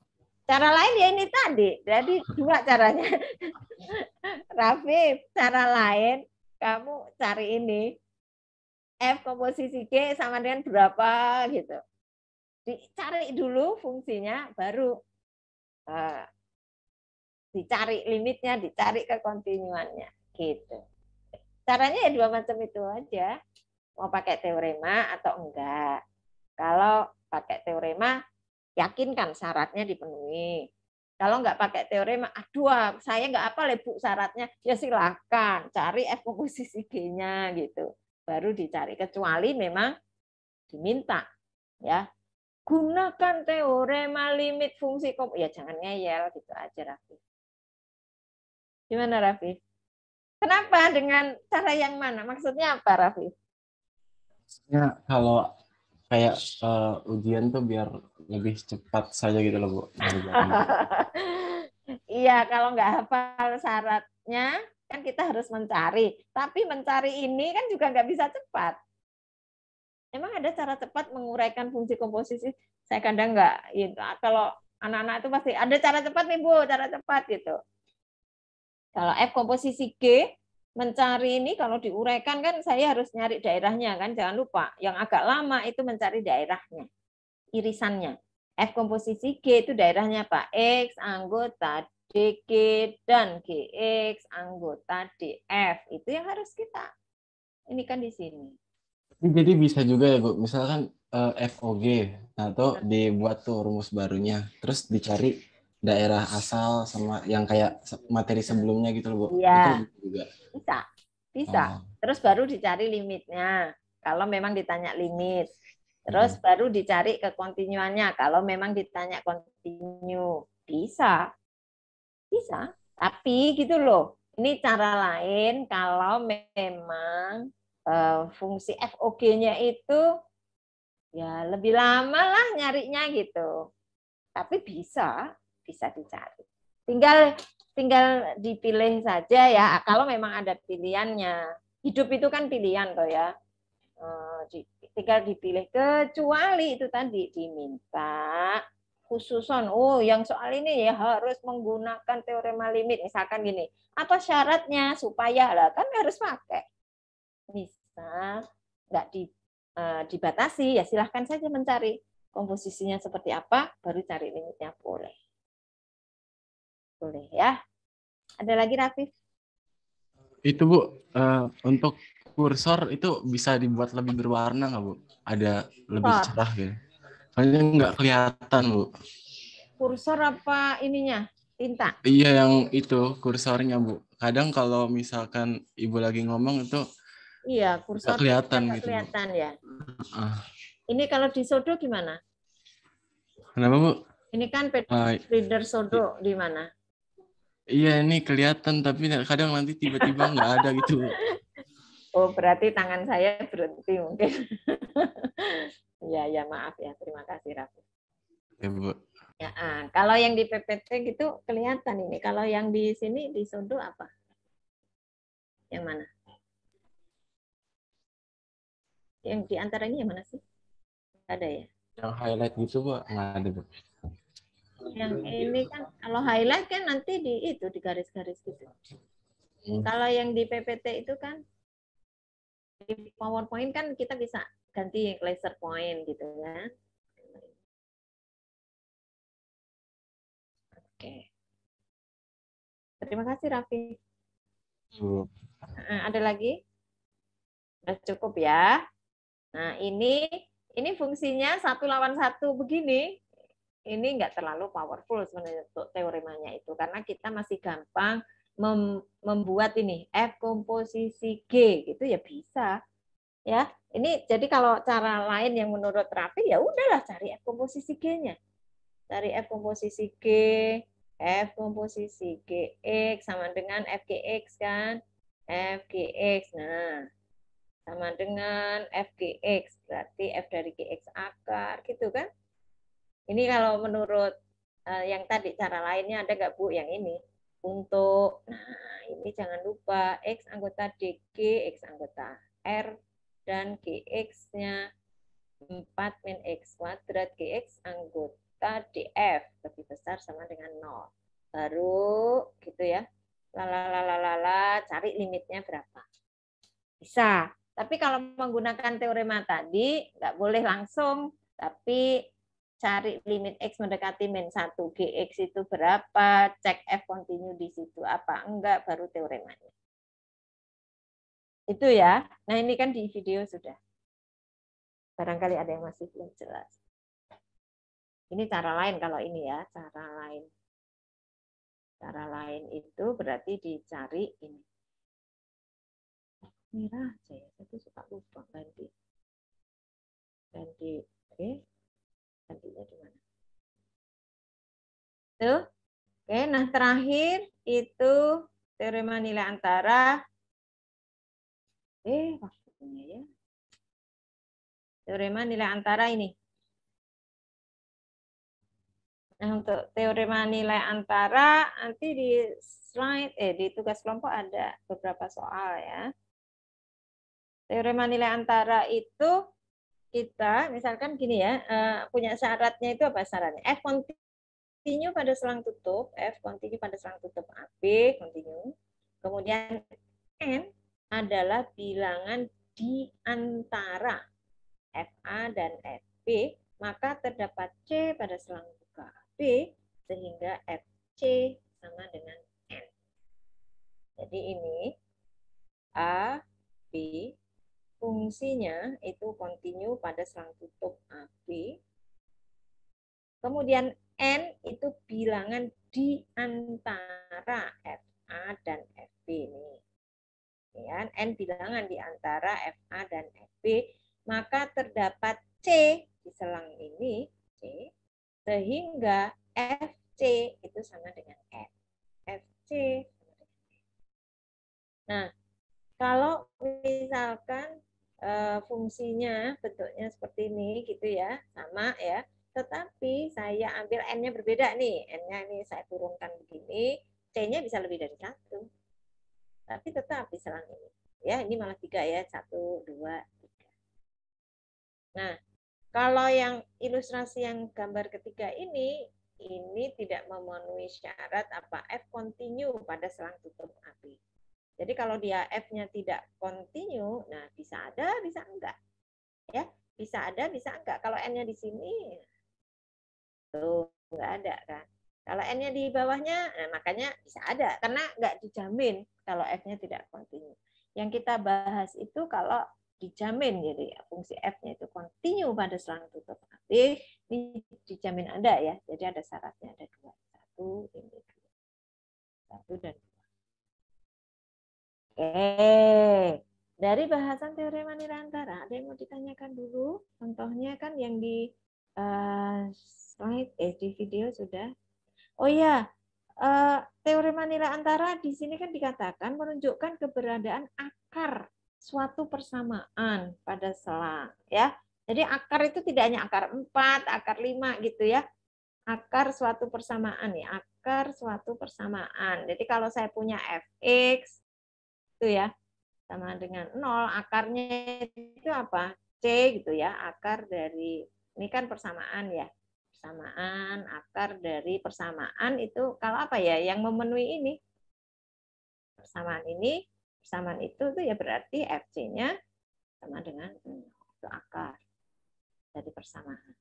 Cara lain ya ini tadi. Jadi 2 caranya. Rafif, cara lain kamu cari ini. F komposisi G sama dengan berapa gitu. Dicari dulu fungsinya, baru dicari limitnya, dicari kekontinuannya gitu. Caranya ya 2 macam itu aja. Mau pakai teorema atau enggak. Kalau pakai teorema, yakinkan syaratnya dipenuhi. Kalau enggak pakai teorema, aduh saya enggak apa Bu syaratnya, ya silakan cari F komposisi G-nya gitu. Baru dicari, kecuali memang diminta ya. Gunakan teorema limit fungsi ya jangan ngeyel gitu aja Raffi. Gimana Raffi? Kenapa dengan cara yang mana? Maksudnya apa Raffi? Maksudnya kalau kayak ujian tuh biar lebih cepat saja gitu loh, Bu. Iya, kalau nggak hafal syaratnya, kan kita harus mencari. Tapi mencari ini kan juga nggak bisa cepat. Emang ada cara cepat menguraikan fungsi komposisi? Saya kadang nggak. Gitu. Kalau anak-anak itu pasti ada cara cepat nih Bu, cara cepat gitu. Kalau F komposisi G, mencari ini kalau diuraikan kan saya harus nyari daerahnya kan, jangan lupa. Yang agak lama itu mencari daerahnya, irisannya. F komposisi G itu daerahnya apa? X anggota DG dan GX anggota DF. Itu yang harus kita ini kan di sini. Jadi bisa juga ya, Bu. Misalkan FOG, atau dibuat tuh rumus barunya, terus dicari daerah asal sama yang kayak materi sebelumnya gitu loh, Bu. Iya. Itu juga. Bisa. Terus baru dicari limitnya. Kalau memang ditanya limit. Terus baru dicari kekontinuannya. Kalau memang ditanya kontinu. Bisa. Bisa, tapi gitu loh. Ini cara lain kalau memang fungsi FOG-nya itu ya lebih lama lah nyarinya gitu. Tapi bisa dicari. Tinggal dipilih saja ya. Kalau memang ada pilihannya. Hidup itu kan pilihan toh ya. Tinggal dipilih, kecuali itu tadi diminta khususon, yang soal ini ya harus menggunakan teorema limit, misalkan gini, apa syaratnya supaya lah kan harus pakai, misal nggak dibatasi ya silahkan saja mencari komposisinya seperti apa, baru cari limitnya boleh ya. Ada lagi Rafif? Itu Bu, untuk kursor itu bisa dibuat lebih berwarna nggak Bu? Ada lebih cerah gitu. Kayaknya nggak kelihatan Bu. Kursor apa ininya? Tinta? Iya yang itu kursornya Bu. Kadang kalau misalkan Ibu lagi ngomong itu iya kursor nggak kelihatan nggak gitu kelihatan Bu. Ya. Ah. Ini kalau di Sodo gimana? Kenapa Bu? Ini kan reader Sodo di mana? Iya ini kelihatan tapi kadang nanti tiba-tiba nggak ada gitu. Oh berarti tangan saya berhenti mungkin. Ya maaf ya, terima kasih Raffi. Ya Bu. Ya, kalau yang di PPT gitu kelihatan ini. Kalau yang di sini di Sodo apa? Yang mana? Yang di antara ini yang mana sih? Ada ya? Yang highlight gitu Bu, nggak ada Bu. Yang ini kan kalau highlight kan nanti di garis-garis gitu. Kalau yang di PPT itu kan di PowerPoint kan kita bisa ganti laser point gitu ya. Oke. Terima kasih Raffi. Ada lagi? Sudah cukup ya. Nah ini fungsinya 1 lawan 1 begini. Ini enggak terlalu powerful sebenarnya untuk teoremanya itu karena kita masih gampang membuat ini F komposisi G gitu ya bisa. Ya, ini jadi kalau cara lain yang menurut Raffi ya udahlah cari F komposisi G-nya. Cari F komposisi G, F komposisi GX sama dengan FGX kan. FGX. Nah, sama dengan FGX berarti F dari GX akar gitu kan. Ini kalau menurut yang tadi cara lainnya ada nggak Bu yang ini? Untuk, nah ini jangan lupa X anggota DG, X anggota R, dan GX-nya 4 min X kuadrat, GX anggota DF lebih besar sama dengan 0. Baru gitu ya, cari limitnya berapa. Bisa, tapi kalau menggunakan teorema tadi, nggak boleh langsung, tapi cari limit X mendekati min 1, GX itu berapa, cek F continue di situ apa enggak, baru teoremanya. Itu ya. Nah ini kan di video sudah. Barangkali ada yang masih belum jelas. Ini cara lain kalau ini ya, cara lain. Cara lain itu berarti dicari ini. Merah aja ya, saya suka lupa ganti. Oke. Gantinya di mana? Tuh. Oke, nah terakhir itu teorema nilai antara. Waktunya ya. Teorema nilai antara ini. Nah, untuk teorema nilai antara nanti di slide di tugas kelompok ada beberapa soal ya. Teorema nilai antara itu kita misalkan gini ya, punya syaratnya itu apa syaratnya? F continue pada selang tutup, F continue pada selang tutup AB continue. Kemudian N adalah bilangan di antara FA dan FB, maka terdapat C pada selang buka B sehingga FC sama dengan N. Jadi ini A, B, fungsinya itu continue pada selang tutup AB. Kemudian N itu bilangan di antara FA dan FB ini. Ya, N bilangan di antara FA dan FB, maka terdapat C di selang ini, C, sehingga FC itu sama dengan N. C. Nah, kalau misalkan fungsinya bentuknya seperti ini gitu ya, sama ya, tetapi saya ambil N-nya berbeda nih, N-nya ini saya turunkan begini, C-nya bisa lebih dari 1. Tapi tetap di selang ini. Ya, ini malah 3 ya, 1, 2, 3. Nah, kalau yang ilustrasi yang gambar ketiga ini tidak memenuhi syarat apa F continue pada selang tutup AB. Jadi kalau dia F-nya tidak continue, nah bisa ada, bisa enggak. Ya, bisa ada, bisa enggak. Kalau N-nya di sini, tuh enggak ada kan. Kalau N-nya di bawahnya, nah makanya bisa ada. Karena enggak dijamin kalau F-nya tidak continue. Yang kita bahas itu kalau dijamin, jadi fungsi F-nya itu continue pada selang tutup AB, ini dijamin ada ya. Jadi ada syaratnya, ada 2. 1, ini 2. 1 dan 2. Oke, dari bahasan teorema nilai antara, ada yang mau ditanyakan dulu? Contohnya kan yang di slide, di video sudah. Oh ya, teorema nilai antara di sini kan dikatakan menunjukkan keberadaan akar suatu persamaan pada selang. Ya, jadi akar itu tidak hanya akar 4, akar 5 gitu ya. Akar suatu persamaan ya, akar suatu persamaan. Jadi kalau saya punya fx itu ya sama dengan 0, akarnya itu apa? C gitu ya, akar dari, ini kan persamaan ya, persamaan, akar dari persamaan itu kalau apa ya, yang memenuhi ini, persamaan ini, persamaan itu tuh ya berarti FC-nya sama dengan 0, itu akar dari persamaan.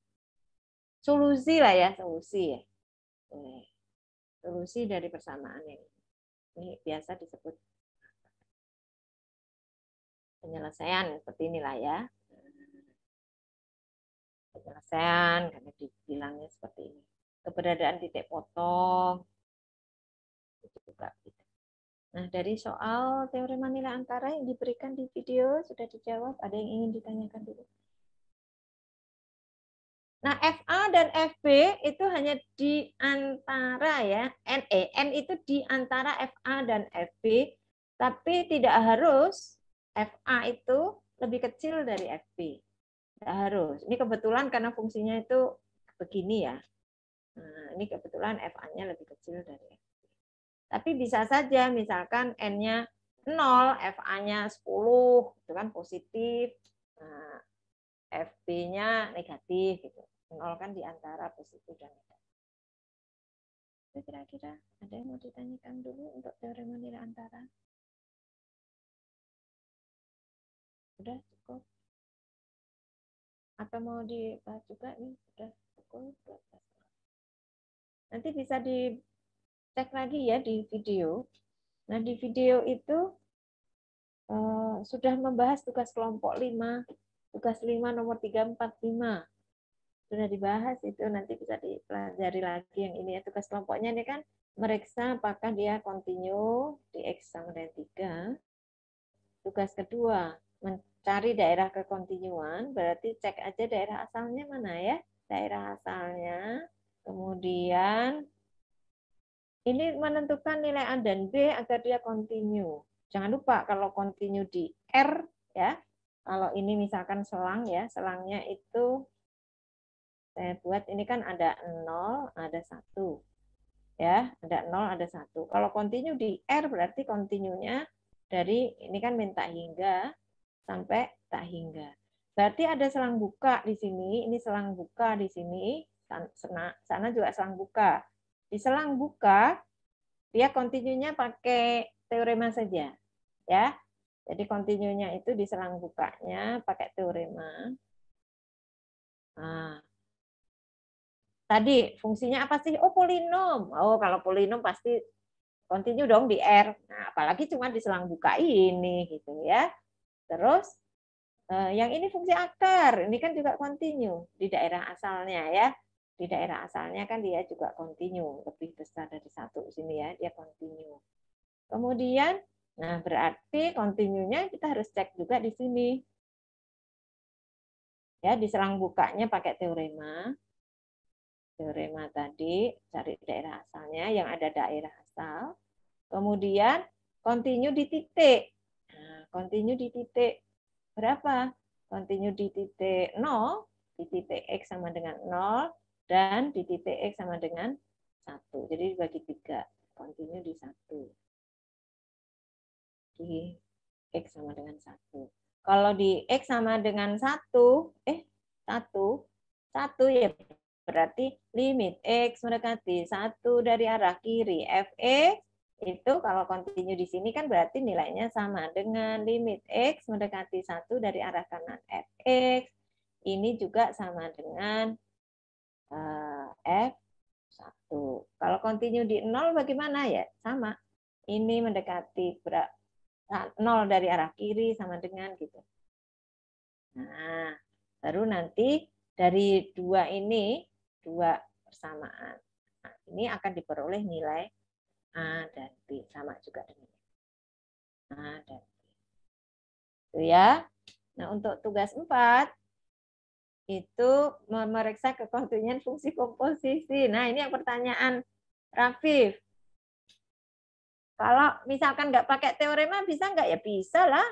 Solusi lah ya, solusi ya. Solusi dari persamaan ini. Ini biasa disebut penyelesaian seperti inilah ya. Penyelesaian karena dibilangnya seperti ini. Keberadaan titik potong itu juga gitu. Nah, dari soal teorema nilai antara yang diberikan di video sudah dijawab. Ada yang ingin ditanyakan dulu? Nah, FA dan FB itu hanya di antara ya. N itu di antara FA dan FB, tapi tidak harus FA itu lebih kecil dari FB. Tidak harus. Ini kebetulan karena fungsinya itu begini ya. Nah, ini kebetulan FA-nya lebih kecil dari FB. Tapi bisa saja misalkan N-nya 0, FA-nya 10, itu kan positif. Nah, FB-nya negatif gitu. 0 kan di antara positif dan negatif. Itu kira-kira ada yang mau ditanyakan dulu untuk teorema nilai antara? Sudah cukup? Atau mau dibahas juga nih? Sudah cukup? Nanti bisa dicek lagi ya di video. Nah, di video itu sudah membahas tugas kelompok 5, tugas 5 nomor 345. Sudah dibahas itu, nanti bisa dipelajari lagi yang ini ya. Tugas kelompoknya ini kan meriksa apakah dia continue di X sama dengan 3. Tugas kedua, mencari daerah kekontinuan, berarti cek aja daerah asalnya mana ya. Daerah asalnya, kemudian ini menentukan nilai A dan B agar dia continue. Jangan lupa kalau continue di R ya. Kalau ini misalkan selang ya, selangnya itu saya buat ini kan ada 0, ada 1. Ya, ada 0, ada 1. Kalau continue di R berarti continue-nya dari ini kan minta hingga sampai tak hingga. Berarti ada selang buka di sini, ini selang buka di sini, sana juga selang buka. Di selang buka dia continue-nya pakai teorema saja, ya. Jadi continue-nya itu di selang bukanya pakai teorema. Nah, tadi fungsinya apa sih? Oh, polinom. Oh, kalau polinom pasti continue dong di R. Nah, apalagi cuma di selang buka ini gitu ya. Terus yang ini fungsi akar. Ini kan juga continue di daerah asalnya ya. Di daerah asalnya kan dia juga continue, lebih besar dari 1 sini ya, dia continue. Kemudian, nah berarti continue-nya kita harus cek juga di sini. Ya, di selang bukanya pakai teorema. Teorema tadi, cari daerah asalnya, yang ada daerah asal. Kemudian continue di titik. Nah, continue di titik berapa? Continue di titik 0, di titik X sama dengan 0, dan di titik X sama dengan 1. Jadi dibagi 3. Continue di 1. Di X sama dengan 1. Kalau di X sama dengan 1, 1 ya berarti limit X mendekati 1 dari arah kiri Fx itu kalau continue di sini kan berarti nilainya sama dengan limit X mendekati 1 dari arah kanan Fx. Ini juga sama dengan F1. Kalau continue di 0 bagaimana ya? Sama. Ini mendekati 0 dari arah kiri sama dengan gitu. Nah, baru nanti dari dua ini, dua persamaan. Nah, ini akan diperoleh nilai A dan B. Sama juga dengan A dan B. Itu ya. Nah, untuk tugas 4, itu memeriksa kekontinuan fungsi komposisi. Nah, ini yang pertanyaan Rafif. Kalau misalkan nggak pakai teorema, bisa nggak? Ya bisa lah.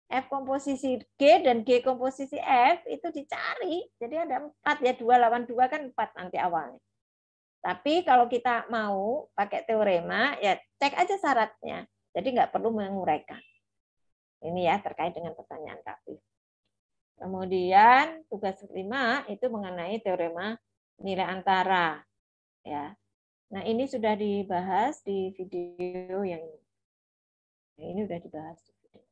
F komposisi G dan G komposisi F itu dicari. Jadi ada 4 ya, 2 lawan 2 kan 4 nanti awalnya. Tapi kalau kita mau pakai teorema, ya cek aja syaratnya. Jadi nggak perlu menguraikan. Ini ya terkait dengan pertanyaan Rafif. Kemudian tugas 5 itu mengenai teorema nilai antara. Ya. Nah ini sudah dibahas di video yang ini. Nah, ini sudah dibahas di video.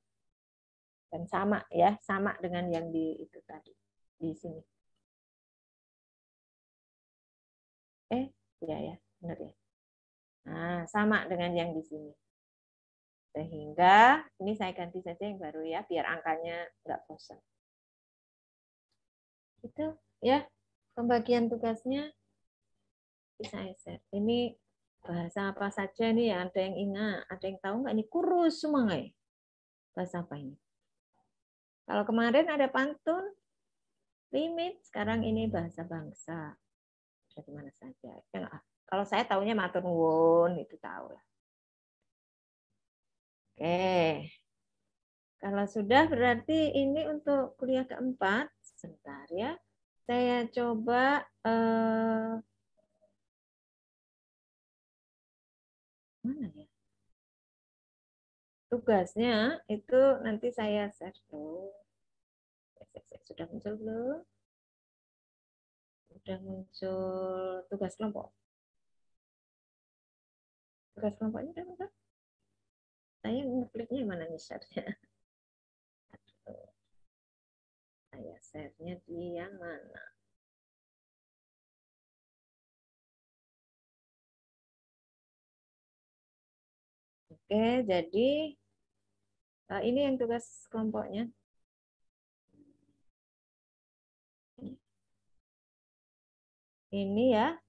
Dan sama ya, sama dengan yang di itu tadi di sini. Ya, benar ya. Nah, sama dengan yang di sini. Sehingga ini saya ganti saja yang baru ya, biar angkanya nggak bosan. Itu ya, pembagian tugasnya bisa share. Ini bahasa apa saja nih ya, ada yang ingat, ada yang tahu nggak ini kurus semua nggak ya? Bahasa apa ini? Kalau kemarin ada pantun, limit, sekarang ini bahasa bangsa. Dari mana saja. Kalau saya tahunya matur nuwun, itu tahu lah. Oke. Kalau sudah berarti ini untuk kuliah keempat. Sebentar ya. Saya coba mana ya? Tugasnya itu nanti saya share dulu. Sudah muncul belum? Sudah muncul tugas kelompok. Tugas kelompoknya udah muncul? Saya ngekliknya mana nih share-nya? Saya share-nya di yang mana? Oke, jadi ini yang tugas kelompoknya. Ini ya,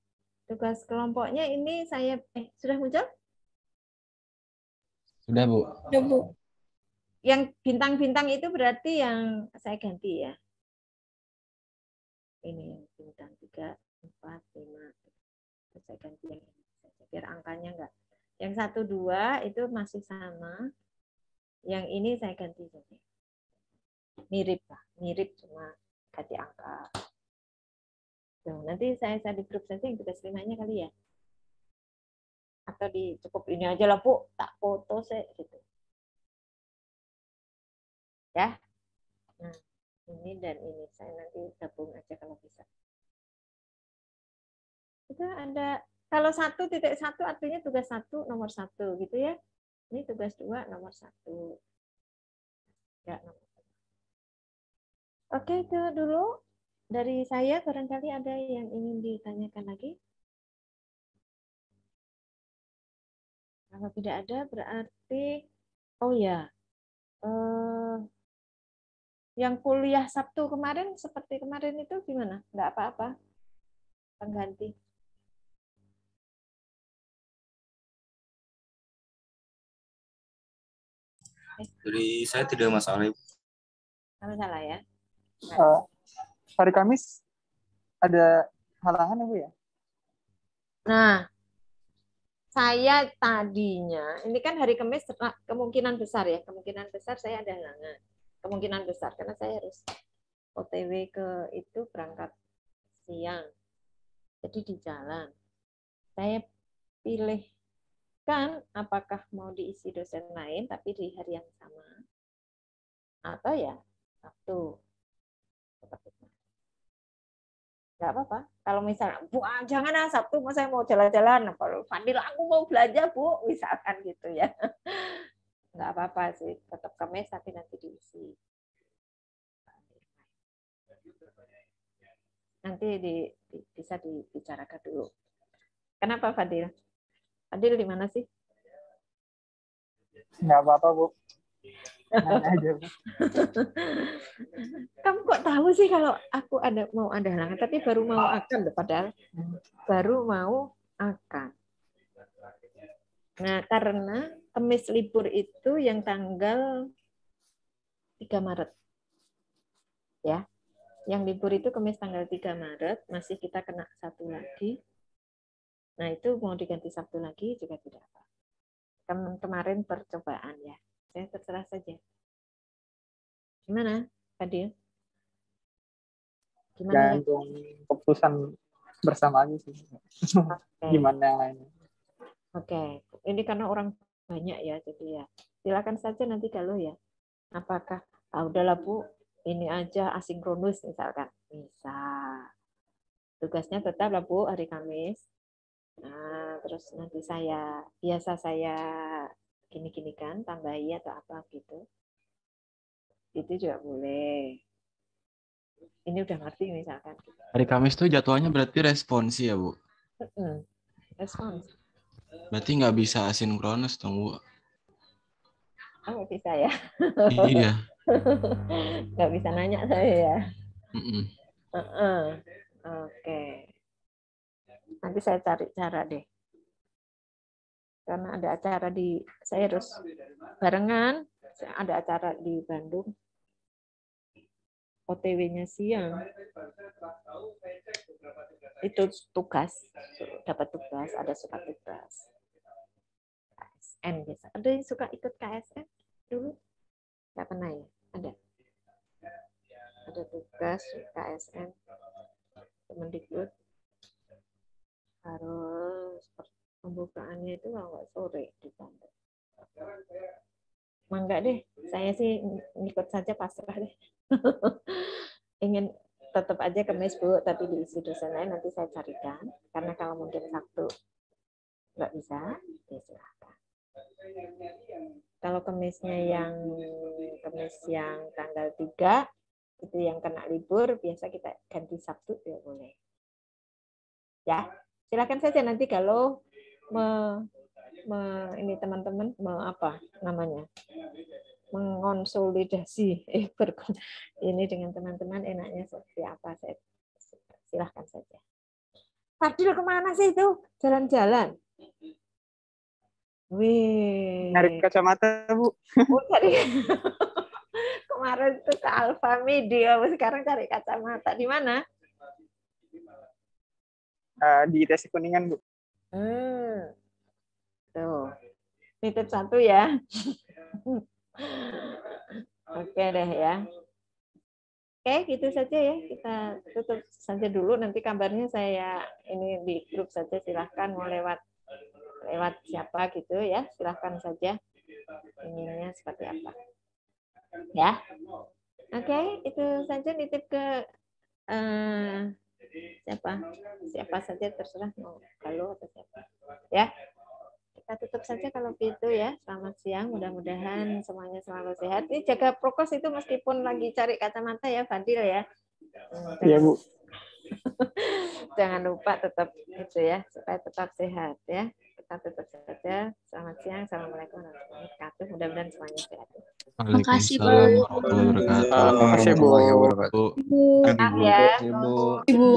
tugas kelompoknya ini saya, sudah muncul? Sudah, Bu. Ya, Bu. Yang bintang-bintang itu berarti yang saya ganti ya. Ini yang bintang 3, 4, 5. Saya ganti yang ini. Biar angkanya enggak. Yang 1, 2 itu masih sama. Yang ini saya ganti saja. Mirip lah, mirip cuma ganti angka. Tuh, nanti saya di grup saja yang tugas 5-nya kali ya. Atau cukup ini aja lah, Bu. Tak foto saya gitu. Ya. Nah, ini dan ini saya nanti gabung aja kalau bisa. Itu ada kalau 1.1 artinya tugas 1 nomor 1 gitu ya. Ini tugas 2 nomor 1. Ya, nomor 1. Oke, itu dulu dari saya. Barangkali ada yang ingin ditanyakan lagi. Kalau tidak ada berarti oh ya. Yang kuliah Sabtu kemarin seperti kemarin itu gimana? Enggak apa-apa. Pengganti. Jadi saya tidak masalah. Masalah ya. Hari Kamis ada halangan ya, Bu ya? Nah, saya tadinya, ini kan hari Kamis kemungkinan besar ya, kemungkinan besar saya ada halangan. Kemungkinan besar, karena saya harus OTW ke itu berangkat siang. Jadi di jalan. Saya pilihkan apakah mau diisi dosen lain, tapi di hari yang sama. Atau ya, Sabtu. Seperti itu. Nggak apa-apa. Kalau misalnya, Bu, jangan Sabtu, saya mau jalan-jalan. Kalau Fadil, aku mau belanja, Bu. Misalkan gitu ya. Nggak apa-apa sih. Tetap Kamis, tapi nanti diisi. Nanti bisa dibicarakan dulu. Kenapa, Fadil? Fadil di mana sih? Nggak apa-apa, Bu. Nanya aja, Bu. Kamu kok tahu sih kalau aku mau ada halangan, tapi baru mau akan, padahal baru mau akan. Nah, karena Kamis libur itu yang tanggal 3 Maret. Ya. Yang libur itu Kamis tanggal 3 Maret, masih kita kena satu lagi. Nah, itu mau diganti Sabtu lagi juga tidak apa. Kemarin percobaan ya. Saya terserah saja. Gimana, Fadil? Gimana? Gantung keputusan bersama aja sih. Okay. Gimana yang lainnya? Oke. Ini karena orang banyak ya, jadi ya. Silakan saja nanti kalau ya. Apakah, udahlah Bu, ini aja asinkronus misalkan. Bisa. Tugasnya tetap lah Bu, hari Kamis. Nah, terus nanti biasa saya gini-gini kan, tambahi atau apa gitu. Itu juga boleh. Ini udah ngerti misalkan. Hari Kamis tuh jadwalnya berarti responsi ya, Bu? Respons. Berarti nggak bisa asinkronus dong, Bu? Oh, bisa ya? Iya. Nggak bisa nanya saya ya? Mm-mm. Oke. Nanti saya cari cara deh. Karena ada acara saya harus barengan. Ada acara di Bandung. OTW-nya siang. Itu tugas. Dapat tugas, ada surat tugas. KSN biasa. Ada yang suka ikut KSN dulu? Nggak pernah ya? Ada. Ada tugas KSN. Kemendikbud. Harus pembukaannya itu kalau nggak sore di Bandung. Enggak deh, saya sih ngikut saja pasrah deh. Ingin tetap aja Kamis Bu, tapi diisi dosen lain nanti saya carikan. Karena kalau mungkin Sabtu nggak bisa, ya silakan. Kalau Kamis yang tanggal 3 itu yang kena libur, biasa kita ganti Sabtu ya boleh. Ya, silakan saja nanti kalau ini teman-teman apa namanya mengonsolidasi ini dengan teman-teman enaknya seperti apa, saya silahkan saja. Fadil kemana sih itu jalan-jalan? Wih, Nyari kacamata, Bu. Kemarin tuh ke Alfa Media, sekarang cari kacamata di mana? Di ITS Kuningan, Bu. Tuh, titip satu ya. Oke deh ya. Oke, gitu saja ya. Kita tutup saja dulu. Nanti kabarnya saya ini di grup saja. Silahkan mau lewat siapa gitu ya. Silahkan saja. Inginnya seperti apa. Ya. Oke, itu saja nitip ke siapa saja terserah mau kalau atau siapa. Ya. Kita tutup saja kalau gitu ya. Selamat siang, mudah-mudahan semuanya selalu sehat. Ini jaga prokes itu meskipun lagi cari kacamata ya, Fadil ya. Iya, Bu. Jangan lupa tetap itu ya, supaya tetap sehat ya. Kita tutup saja. Selamat siang, assalamualaikum warahmatullahi wabarakatuh. Mudah-mudahan semuanya sehat. Makasih, Bu. Waalaikumsalam warahmatullahi wabarakatuh. Makasih, Bu. Terima kasih, Bu. Ibu. Maaf ya. Ibu. Ibu.